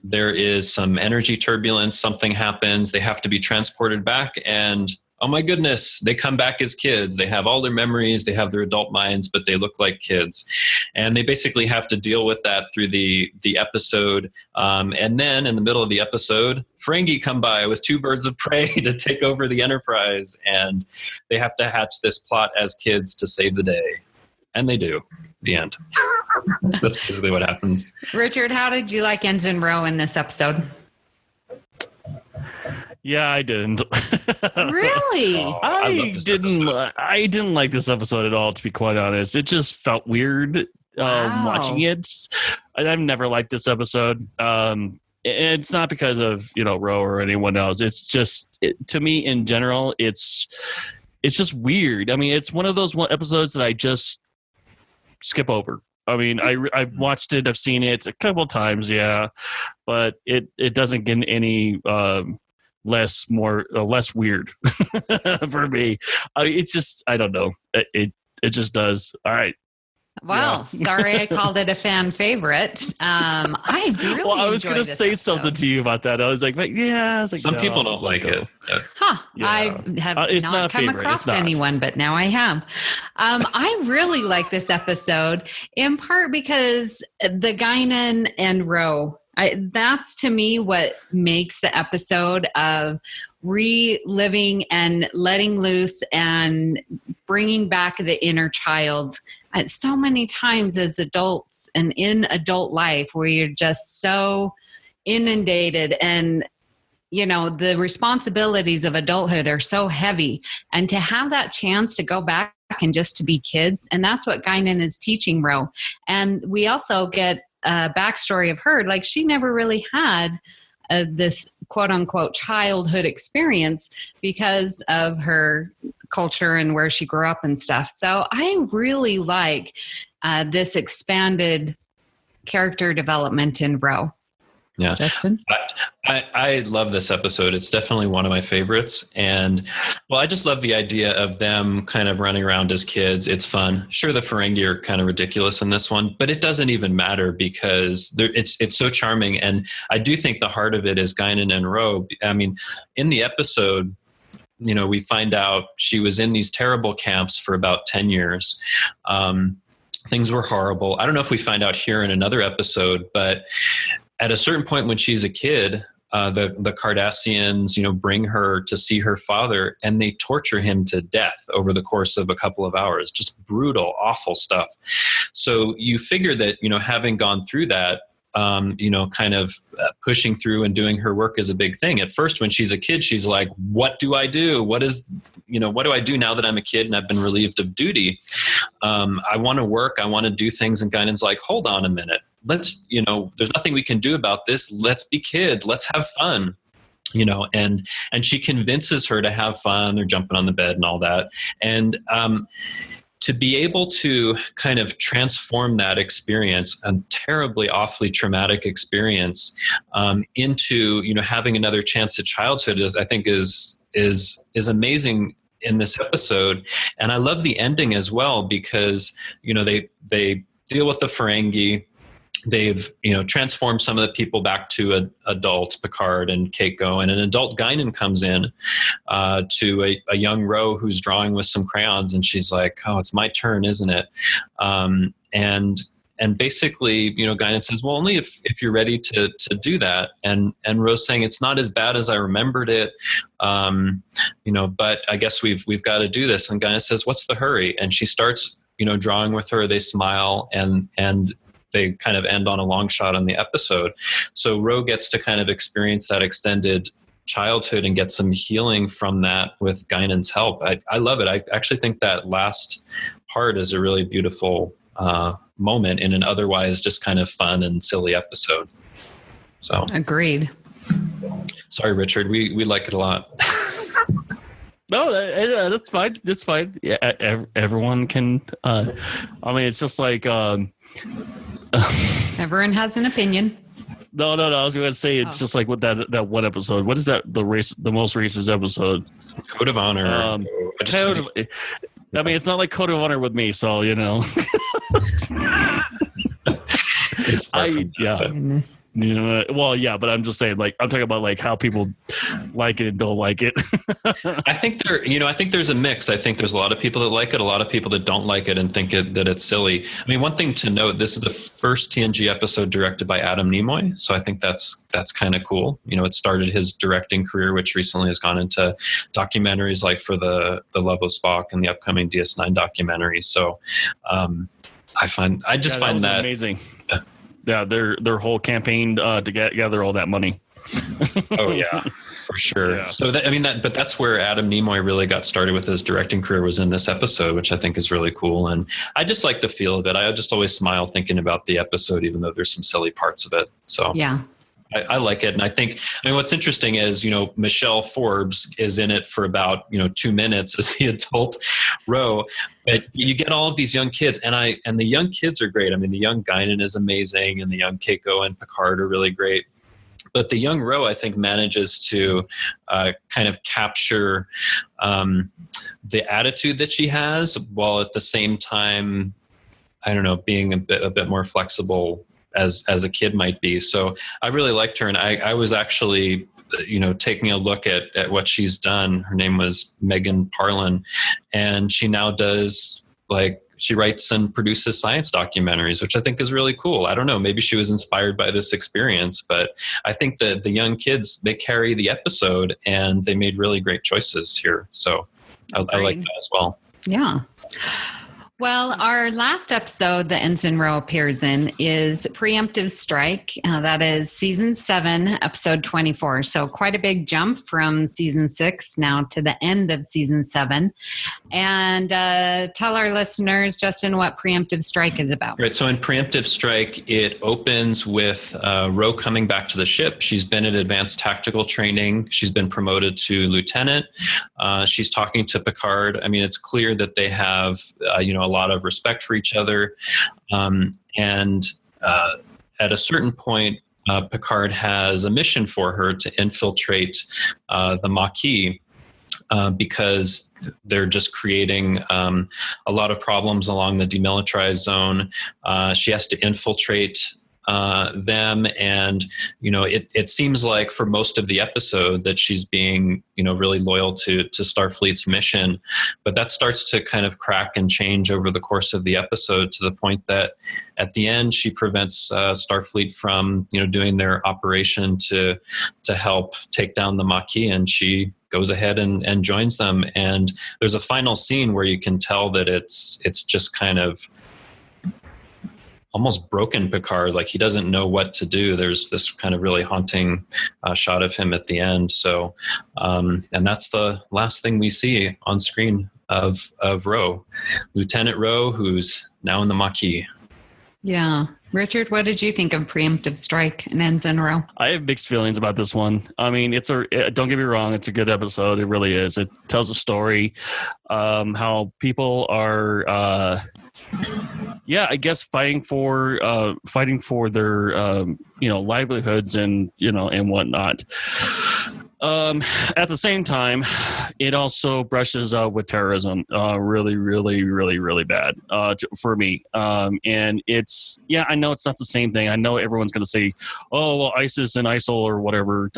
There is some energy turbulence. Something happens. They have to be transported back, and oh my goodness, they come back as kids. They have all their memories, they have their adult minds, but they look like kids. And they basically have to deal with that through the episode. And then in the middle of the episode, Ferengi come by with 2 birds of prey to take over the Enterprise. And they have to hatch this plot as kids to save the day. And they do. The end. That's basically what happens. Richard, how did you like Ensign Ro in this episode? Yeah, I didn't. Really? I didn't like this episode at all, to be quite honest. It just felt weird watching it. I've never liked this episode. And it's not because of, Ro or anyone else. It's just, to me in general, it's just weird. I mean, it's one of those episodes that I just skip over. I mean, I've watched it, I've seen it a couple of times, but it doesn't get any less weird for me. It's just, I don't know. It just does. All right. Well, sorry I called it a fan favorite. I really I was going to say something to you about that. I was like, some people don't like it. Huh. Yeah. I have not come across anyone, but now I have. I really like this episode, in part because the Guinan and Ro, that's to me what makes the episode of reliving and letting loose and bringing back the inner child. So many times as adults and in adult life where you're just so inundated and, the responsibilities of adulthood are so heavy. And to have that chance to go back and just to be kids, and that's what Guinan is teaching Ro. And we also get a backstory of her. Like, she never really had this quote unquote childhood experience because of her culture and where she grew up and stuff. So I really like this expanded character development in Ro. Yeah. Justin? I love this episode. It's definitely one of my favorites. And, I just love the idea of them kind of running around as kids. It's fun. Sure, the Ferengi are kind of ridiculous in this one, but it doesn't even matter because it's so charming. And I do think the heart of it is Guinan and Ro. I mean, in the episode, we find out she was in these terrible camps for about 10 years. Things were horrible. I don't know if we find out here in another episode, but at a certain point when she's a kid, the Cardassians, bring her to see her father, and they torture him to death over the course of a couple of hours. Just brutal, awful stuff. So you figure that, having gone through that, kind of pushing through and doing her work is a big thing. At first, when she's a kid, she's like, what do I do? What do I do now that I'm a kid and I've been relieved of duty? I want to work. I want to do things. And Guinan's like, hold on a minute. There's nothing we can do about this. Let's be kids. Let's have fun. And she convinces her to have fun. They're jumping on the bed and all that. And to be able to kind of transform that experience, a terribly, awfully traumatic experience, into having another chance at childhood, I think is amazing in this episode. And I love the ending as well, because they deal with the Ferengi. They've transformed some of the people back to adults, Picard and Keiko, and an adult Guinan comes in to a young Ro who's drawing with some crayons, and she's like, "Oh, it's my turn, isn't it?" And basically, Guinan says, "Well, only if you're ready to do that." And Ro's saying, "It's not as bad as I remembered it, but I guess we've got to do this." And Guinan says, "What's the hurry?" And she starts drawing with her. They smile and they kind of end on a long shot on the episode. So Ro gets to kind of experience that extended childhood and get some healing from that with Guinan's help. I love it. I actually think that last part is a really beautiful moment in an otherwise just kind of fun and silly episode. So agreed. Sorry, Richard. We like it a lot. No, that's fine. That's fine. Yeah, everyone can. It's just like. Everyone has an opinion. No. I was going to say it's just like with that one episode. What is that? The most racist episode? Code of Honor. It's not like Code of Honor with me, so It's far from Goodness. But I'm just saying, I'm talking about how people like it and don't like it. I think there's a mix. I think there's a lot of people that like it, a lot of people that don't like it and think that it's silly. One thing to note, this is the first TNG episode directed by Adam Nimoy, so I think that's kind of cool. It started his directing career, which recently has gone into documentaries like for the Love of Spock and the upcoming DS9 documentary. So I find that amazing. Yeah, their whole campaign to gather all that money. Oh yeah, for sure. Yeah. So but that's where Adam Nimoy really got started with his directing career, was in this episode, which I think is really cool. And I just like the feel of it. I just always smile thinking about the episode, even though there's some silly parts of it. So yeah. I like it. And I think, what's interesting is, Michelle Forbes is in it for about, 2 minutes as the adult Ro, but you get all of these young kids and the young kids are great. The young Guinan is amazing and the young Keiko and Picard are really great. But the young Ro, I think, manages to kind of capture the attitude that she has, while at the same time, I don't know, being a bit more flexible as a kid might be. So I really liked her. And I was actually, taking a look at what she's done. Her name was Megan Parlin, and she now does she writes and produces science documentaries, which I think is really cool. I don't know, maybe she was inspired by this experience, but I think that the young kids, they carry the episode and they made really great choices here. So I like that as well. Yeah. Well, our last episode that Ensign Ro appears in is Preemptive Strike. That is season 7, episode 24. So quite a big jump from season 6 now to the end of season 7. And tell our listeners, Justin, what Preemptive Strike is about. Right. So in Preemptive Strike, it opens with Ro coming back to the ship. She's been in advanced tactical training. She's been promoted to lieutenant. She's talking to Picard. It's clear that they have, a lot of respect for each other. And at a certain point, Picard has a mission for her to infiltrate the Maquis, because they're just creating a lot of problems along the demilitarized zone. She has to infiltrate them, and it seems like for most of the episode that she's being really loyal to Starfleet's mission, but that starts to kind of crack and change over the course of the episode, to the point that at the end she prevents Starfleet from doing their operation to help take down the Maquis, and she goes ahead and joins them. And there's a final scene where you can tell that it's just kind of almost broken Picard, like he doesn't know what to do. There's this kind of really haunting shot of him at the end. So, and that's the last thing we see on screen of Ro, Lieutenant Ro, who's now in the Maquis. Yeah. Richard, what did you think of Preemptive Strike and Ensign Ro? I have mixed feelings about this one. I mean, don't get me wrong, it's a good episode. It really is. It tells a story, how people are, I guess fighting for their, livelihoods and, and whatnot. At the same time, it also brushes with terrorism, really, really, really, really bad, for me. And I know it's not the same thing. I know everyone's going to say, oh, well, ISIS and ISIL or whatever,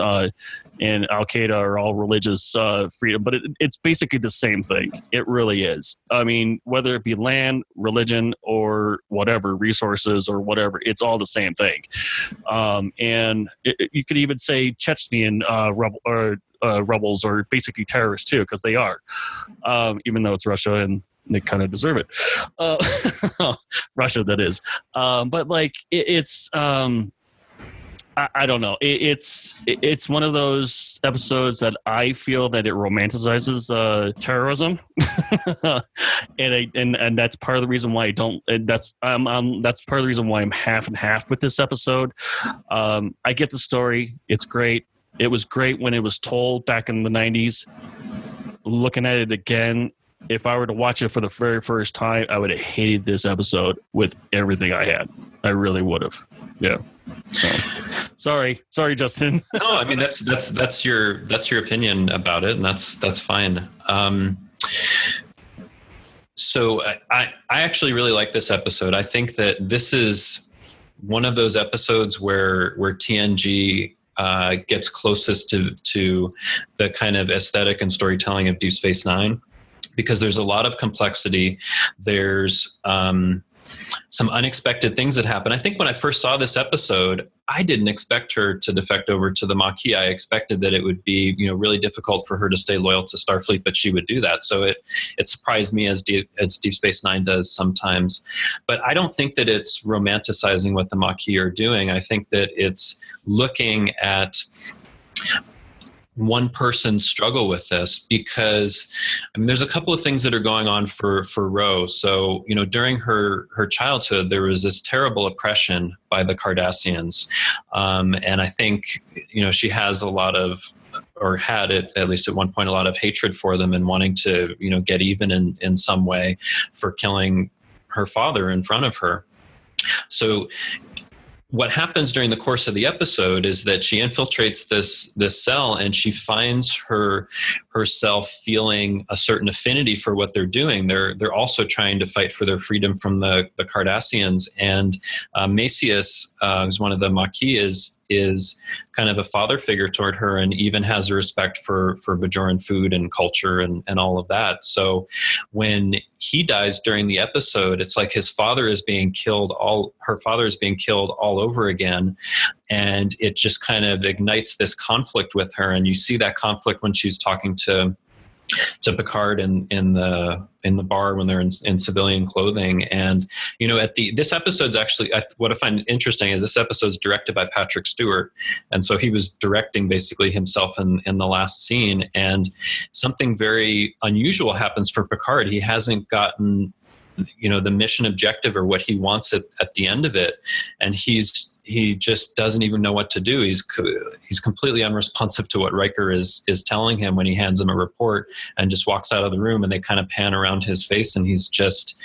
and Al Qaeda are all religious freedom, but it's basically the same thing. It really is. I mean, whether it be land, religion, or whatever, resources or whatever, it's all the same thing. And you could even say Chechnyan rebels are basically terrorists too, because they are, even though it's Russia and they kind of deserve it. Russia, that is. But like it's I don't know. It's one of those episodes that I feel that it romanticizes terrorism, and that's part of the reason why I don't. That's part of the reason why I'm half and half with this episode. I get the story; it's great. It was great when it was told back in the 90s. Looking at it again, if I were to watch it for the very first time, I would have hated this episode with everything I had. I really would have. Yeah. So, sorry, Justin. No, I mean that's your opinion about it, and that's fine. So I actually really like this episode. I think that this is one of those episodes where TNG gets closest to the kind of aesthetic and storytelling of Deep Space Nine, because there's a lot of complexity. There's some unexpected things that happen. I think when I first saw this episode, I didn't expect her to defect over to the Maquis. I expected that it would be, really difficult for her to stay loyal to Starfleet, but she would do that. So it surprised me, as Deep Space Nine does sometimes. But I don't think that it's romanticizing what the Maquis are doing. I think that it's looking at one person's struggle with this, because there's a couple of things that are going on for Ro. So, during her childhood, there was this terrible oppression by the Cardassians. And I think, she has a lot of, or had it at least at one point, a lot of hatred for them and wanting to, get even in some way for killing her father in front of her. So what happens during the course of the episode is that she infiltrates this cell, and she finds herself feeling a certain affinity for what they're doing. They're also trying to fight for their freedom from the Cardassians, and Macius, who's one of the Maquis, is kind of a father figure toward her, and even has a respect for Bajoran food and culture and all of that. So when he dies during the episode, it's like her father is being killed all over again. And it just kind of ignites this conflict with her. And you see that conflict when she's talking to Picard in the bar when they're in civilian clothing. And this episode's actually, what I find interesting is this episode's directed by Patrick Stewart, and so he was directing basically himself in the last scene. And something very unusual happens for Picard. He hasn't gotten the mission objective or what he wants at the end of it, and he just doesn't even know what to do. He's completely unresponsive to what Riker is telling him when he hands him a report, and just walks out of the room, and they kind of pan around his face, and he's just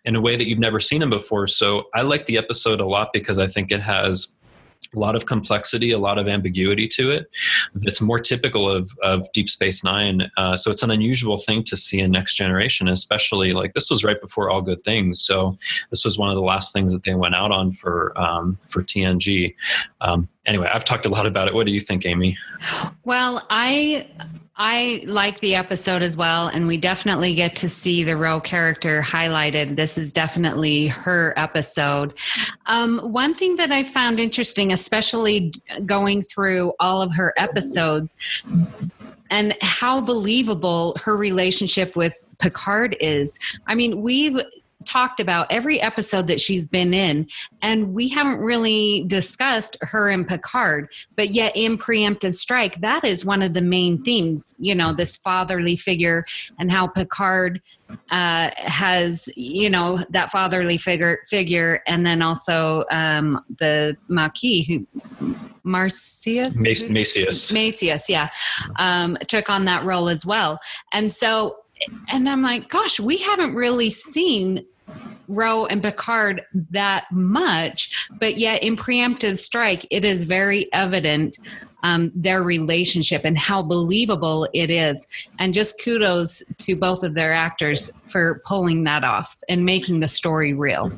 in a way that you've never seen him before. So I like the episode a lot because I think it has a lot of complexity, a lot of ambiguity to it. It's more typical of Deep Space Nine. So it's an unusual thing to see in Next Generation, especially like this was right before All Good Things. So this was one of the last things that they went out on for TNG. Anyway, I've talked a lot about it. What do you think, Amy? Well, I like the episode as well, and we definitely get to see the Ro character highlighted. This is definitely her episode. One thing that I found interesting, especially going through all of her episodes, and how believable her relationship with Picard is. I mean, talked about every episode that she's been in, and we haven't really discussed her and Picard. But yet in Preemptive Strike, that is one of the main themes, you know, this fatherly figure and how Picard has, you know, that fatherly figure, and then also the Maquis, who Macius, yeah, took on that role as well. And so, and I'm like, gosh, we haven't really seen Ro and Picard that much, but yet in Preemptive Strike, it is very evident their relationship and how believable it is. And just kudos to both of their actors for pulling that off and making the story real.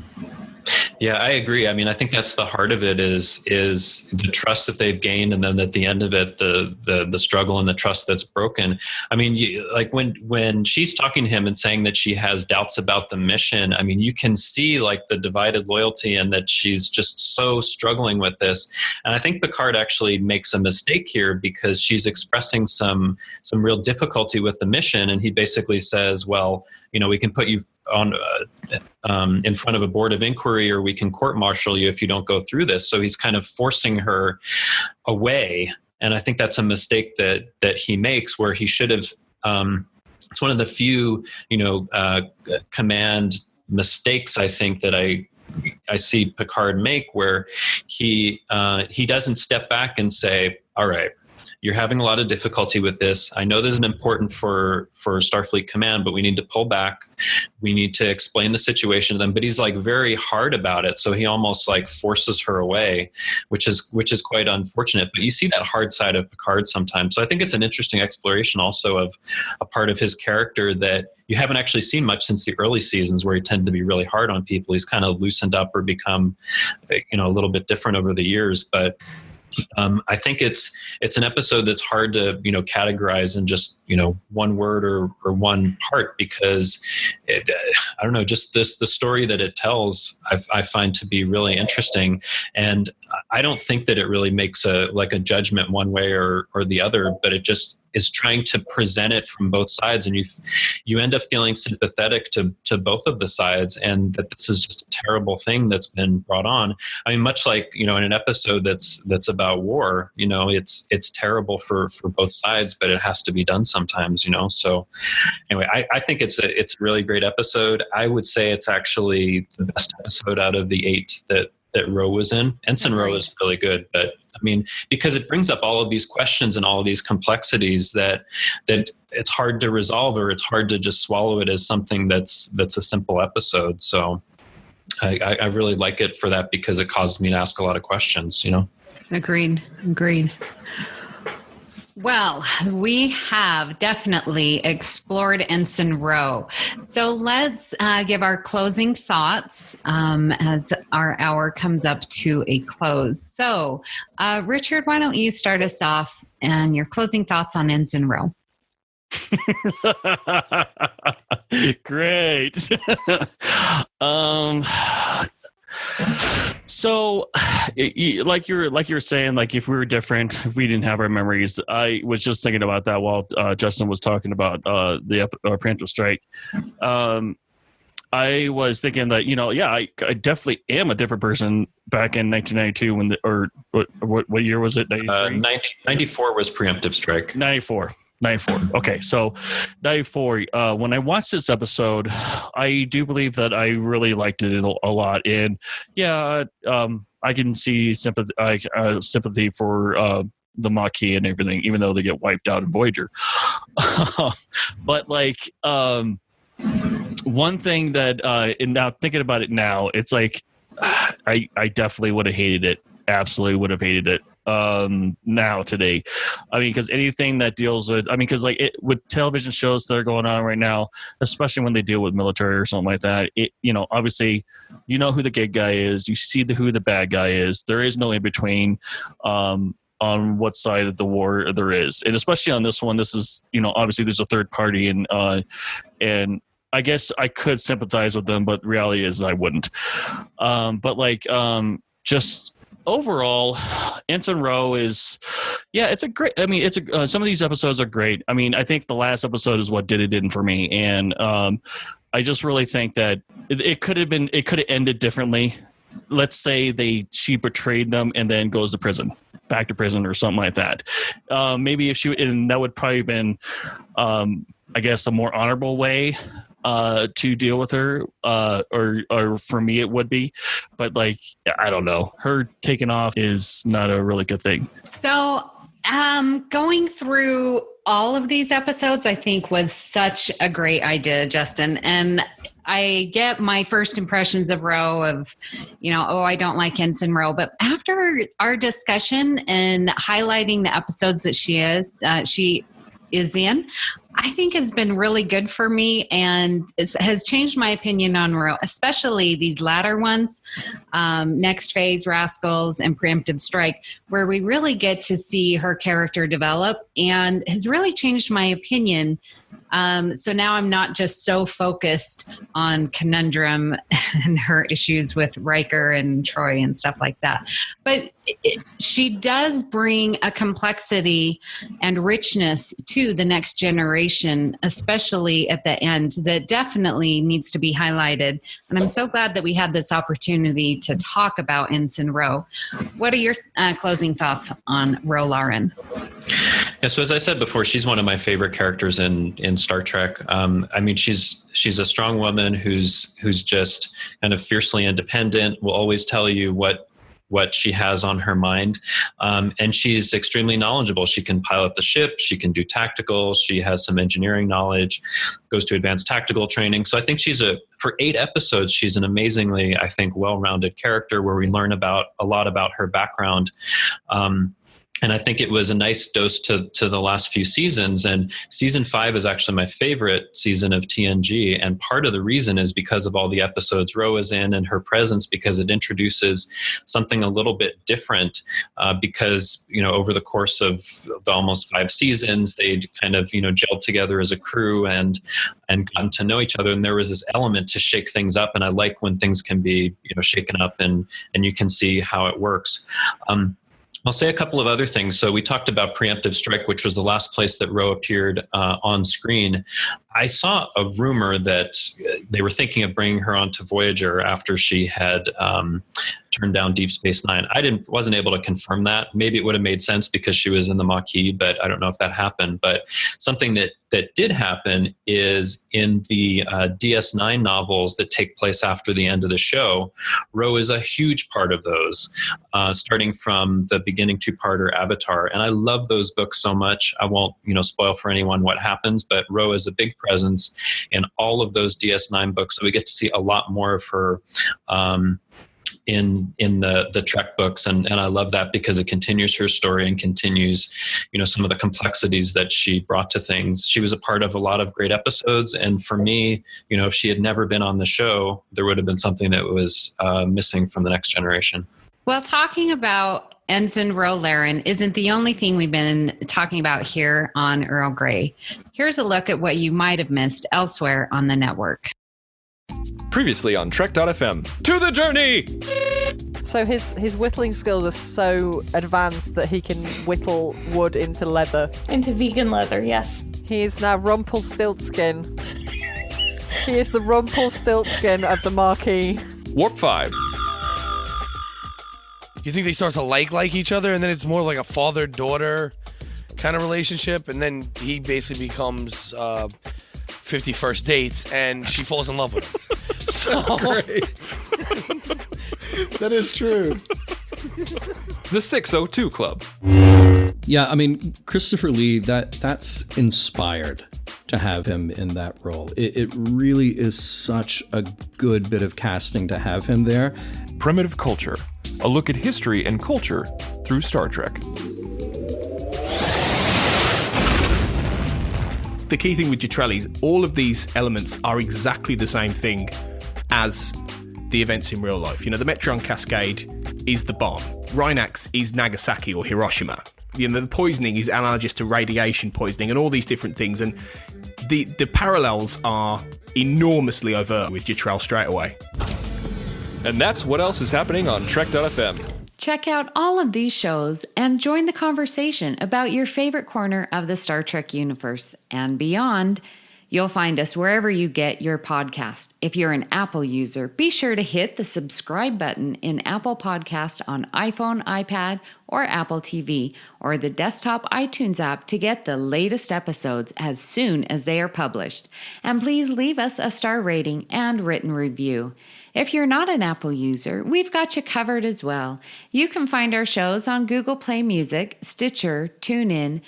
Yeah, I agree. I mean, I think that's the heart of it is the trust that they've gained, and then at the end of it, the struggle and the trust that's broken. I mean, like when she's talking to him and saying that she has doubts about the mission, I mean, you can see like the divided loyalty and that she's just so struggling with this. And I think Picard actually makes a mistake here because she's expressing some real difficulty with the mission, and he basically says, "Well, you know, we can put you on in front of a board of inquiry, or we can court-martial you if you don't go through this." So he's kind of forcing her away, and I think that's a mistake that he makes, where he should have. It's one of the few, you know, command mistakes I think that I see Picard make, where he doesn't step back and say, "All right, you're having a lot of difficulty with this. I know this is important for Starfleet Command, but we need to pull back. We need to explain the situation to them." But he's like very hard about it. So he almost like forces her away, which is quite unfortunate. But you see that hard side of Picard sometimes. So I think it's an interesting exploration also of a part of his character that you haven't actually seen much since the early seasons, where he tended to be really hard on people. He's kind of loosened up or become, you know, a little bit different over the years. But I think it's an episode that's hard to, you know, categorize in just, you know, one word or one part, because I don't know, just the story that it tells, I find to be really interesting. And I don't think that it really makes a judgment one way or the other, but it just is trying to present it from both sides, and you end up feeling sympathetic to both of the sides, and that this is just a terrible thing that's been brought on. I mean, much like, you know, in an episode that's about war, you know, it's terrible for both sides, but it has to be done sometimes, you know. So anyway, I think it's a really great episode. I would say it's actually the best episode out of the 8 that Ro was in. Ensign Ro is really good, but I mean, because it brings up all of these questions and all of these complexities that it's hard to resolve, or it's hard to just swallow it as something that's a simple episode. So I really like it for that, because it causes me to ask a lot of questions, you know? Agreed. Well, we have definitely explored Ensign Ro. So let's give our closing thoughts as our hour comes up to a close. So, Richard, why don't you start us off and your closing thoughts on Ensign Ro? Great. So, like you were saying, like if we were different, if we didn't have our memories, I was just thinking about that while Justin was talking about the Preemptive Strike. I was thinking that, you know, yeah, I definitely am a different person back in 1992 when what year was it? 94 was Preemptive Strike. 94. Okay, so 94. When I watched this episode, I do believe that I really liked it a lot, and yeah, I can see sympathy for the Maquis and everything, even though they get wiped out in Voyager. But like, one thing that, and now thinking about it now, it's like I definitely would have hated it. Absolutely would have hated it. Now today, I mean, because anything that deals with, I mean, because like with television shows that are going on right now, especially when they deal with military or something like that, it, you know, obviously, you know who the good guy is, you see who the bad guy is. There is no in between on what side of the war there is, and especially on this one, this is, you know, obviously there's a third party, and I guess I could sympathize with them, but reality is I wouldn't. But like, just overall, Ensign Ro is, yeah, it's a great, I mean, some of these episodes are great. I mean, I think the last episode is what did it in for me. And I just really think that it could have ended differently. Let's say she betrayed them and then goes to prison, back to prison or something like that. Maybe and that would probably have been, I guess, a more honorable way to deal with her, or for me it would be. But like, I don't know, her taking off is not a really good thing. So going through all of these episodes, I think was such a great idea, Justin. And I get my first impressions of Ro of, I don't like Ensign Ro. But after our discussion and highlighting the episodes that she is in, I think has been really good for me and has changed my opinion on Ro, especially these latter ones, Next Phase, Rascals, and Preemptive Strike, where we really get to see her character develop and has really changed my opinion. So now I'm not just so focused on Conundrum and her issues with Riker and Troy and stuff like that. But she does bring a complexity and richness to the next generation, especially at the end, that definitely needs to be highlighted. And I'm so glad that we had this opportunity to talk about Ensign Ro. What are your closing thoughts on Ro Laren? Yeah, so as I said before, she's one of my favorite characters in Star Trek. I mean, she's a strong woman who's just kind of fiercely independent, will always tell you what she has on her mind. And she's extremely knowledgeable. She can pilot the ship. She can do tactical. She has some engineering knowledge, goes to advanced tactical training. So I think for 8 episodes, she's an amazingly, I think, well-rounded character where we learn a lot about her background. And I think it was a nice dose to the last few seasons. And season 5 is actually my favorite season of TNG. And part of the reason is because of all the episodes Ro is in and her presence, because it introduces something a little bit different. Because, over the course of the almost 5 seasons, they kind of, gelled together as a crew and gotten to know each other. And there was this element to shake things up. And I like when things can be, shaken up and you can see how it works. I'll say a couple of other things. So we talked about Preemptive Strike, which was the last place that Ro appeared on screen. I saw a rumor that they were thinking of bringing her onto Voyager after she had turned down Deep Space Nine. Wasn't able to confirm that. Maybe it would have made sense because she was in the Maquis, but I don't know if that happened. But something that did happen is in the DS9 novels that take place after the end of the show, Ro is a huge part of those, starting from the beginning 2-parter Avatar. And I love those books so much. I won't, spoil for anyone what happens, but Ro is a big presence in all of those DS9 books. So we get to see a lot more of her in the Trek books. And I love that because it continues her story and continues, some of the complexities that she brought to things. She was a part of a lot of great episodes. And for me, if she had never been on the show, there would have been something that was missing from the Next Generation. Well, talking about Ensign Ro Laren isn't the only thing we've been talking about here on Earl Grey. Here's a look at what you might have missed elsewhere on the network. Previously on Trek.fm. To the journey! So his whittling skills are so advanced that he can whittle wood into leather. Into vegan leather, yes. He is now Rumpelstiltskin. He is the Rumpelstiltskin of the Maquis. Warp 5. You think they start to like each other, and then it's more like a father-daughter kind of relationship, and then he basically becomes 50 First Dates, and she falls in love with him. That's great. That is true. The 602 Club. Yeah, I mean, Christopher Lee, that's inspired to have him in that role. It really is such a good bit of casting to have him there. Primitive Culture. A look at history and culture through Star Trek. The key thing with Jetrel is all of these elements are exactly the same thing as the events in real life. The Metron Cascade is the bomb. Rhinax is Nagasaki or Hiroshima. The poisoning is analogous to radiation poisoning and all these different things. And the parallels are enormously overt with Jetrel straight away. And that's what else is happening on Trek.fm. Check out all of these shows and join the conversation about your favorite corner of the Star Trek universe and beyond You'll find us wherever you get your podcast. If you're an Apple user, be sure to hit the subscribe button in Apple Podcast on iPhone, iPad, or Apple TV, or the desktop iTunes app to get the latest episodes as soon as they are published. And please leave us a star rating and written review. If you're not an Apple user, we've got you covered as well. You can find our shows on Google Play Music, Stitcher, TuneIn,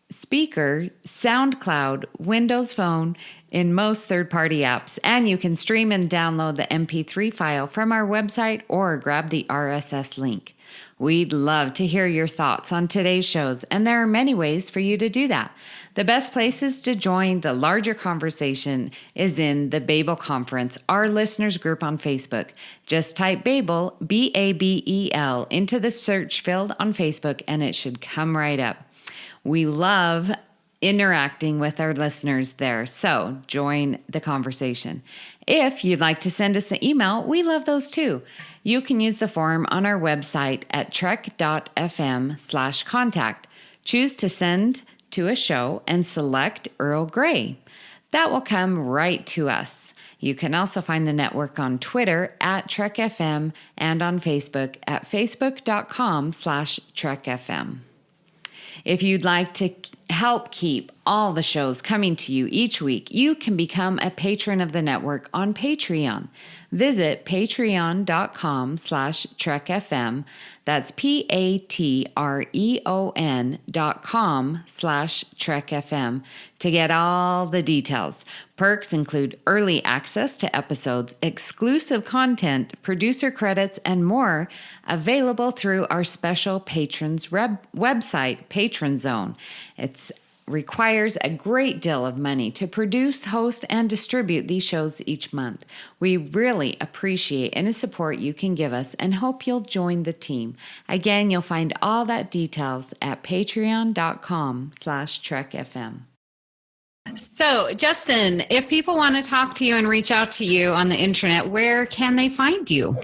Speaker, SoundCloud, Windows Phone, in most third-party apps, and you can stream and download the MP3 file from our website or grab the RSS link. We'd love to hear your thoughts on today's shows, and there are many ways for you to do that. The best places to join the larger conversation is in the Babel Conference, our listeners group on Facebook. Just type Babel, B-A-B-E-L, into the search field on Facebook, and it should come right up. We love interacting with our listeners there, so join the conversation. If you'd like to send us an email, we love those too. You can use the form on our website at trek.fm/contact. Choose to send to a show and select Earl Grey. That will come right to us. You can also find the network on Twitter at TrekFM and on Facebook at facebook.com/TrekFM. If you'd like to help keep all the shows coming to you each week, you can become a patron of the network on Patreon. Visit patreon.com/TrekFM. That's patreon.com/TrekFM to get all the details. Perks include early access to episodes, exclusive content, producer credits, and more available through our special patrons website, Patron Zone. It requires a great deal of money to produce, host, and distribute these shows each month. We really appreciate any support you can give us and hope you'll join the team. Again, you'll find all that details at patreon.com/TrekFM. So, Justin, if people want to talk to you and reach out to you on the internet, where can they find you?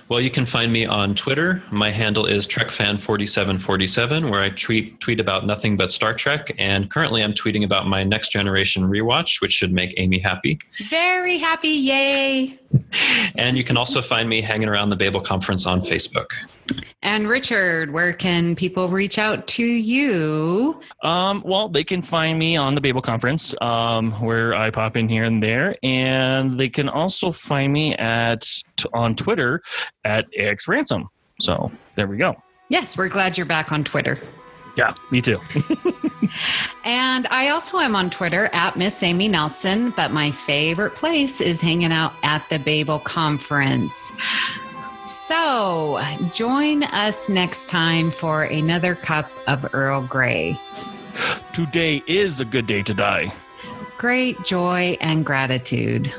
Well, you can find me on Twitter. My handle is TrekFan4747, where I tweet about nothing but Star Trek. And currently I'm tweeting about my Next Generation rewatch, which should make Amy happy. Very happy. Yay. And you can also find me hanging around the Babel Conference on Facebook. And Richard, where can people reach out to you? Well, they can find me on the Babel Conference, where I pop in here and there, and they can also find me on Twitter at AXRansom. So there we go. Yes, we're glad you're back on Twitter. Yeah, me too. And I also am on Twitter at Miss Amy Nelson, but my favorite place is hanging out at the Babel Conference. So join us next time for another cup of Earl Grey. Today is a good day to die. Great joy and gratitude.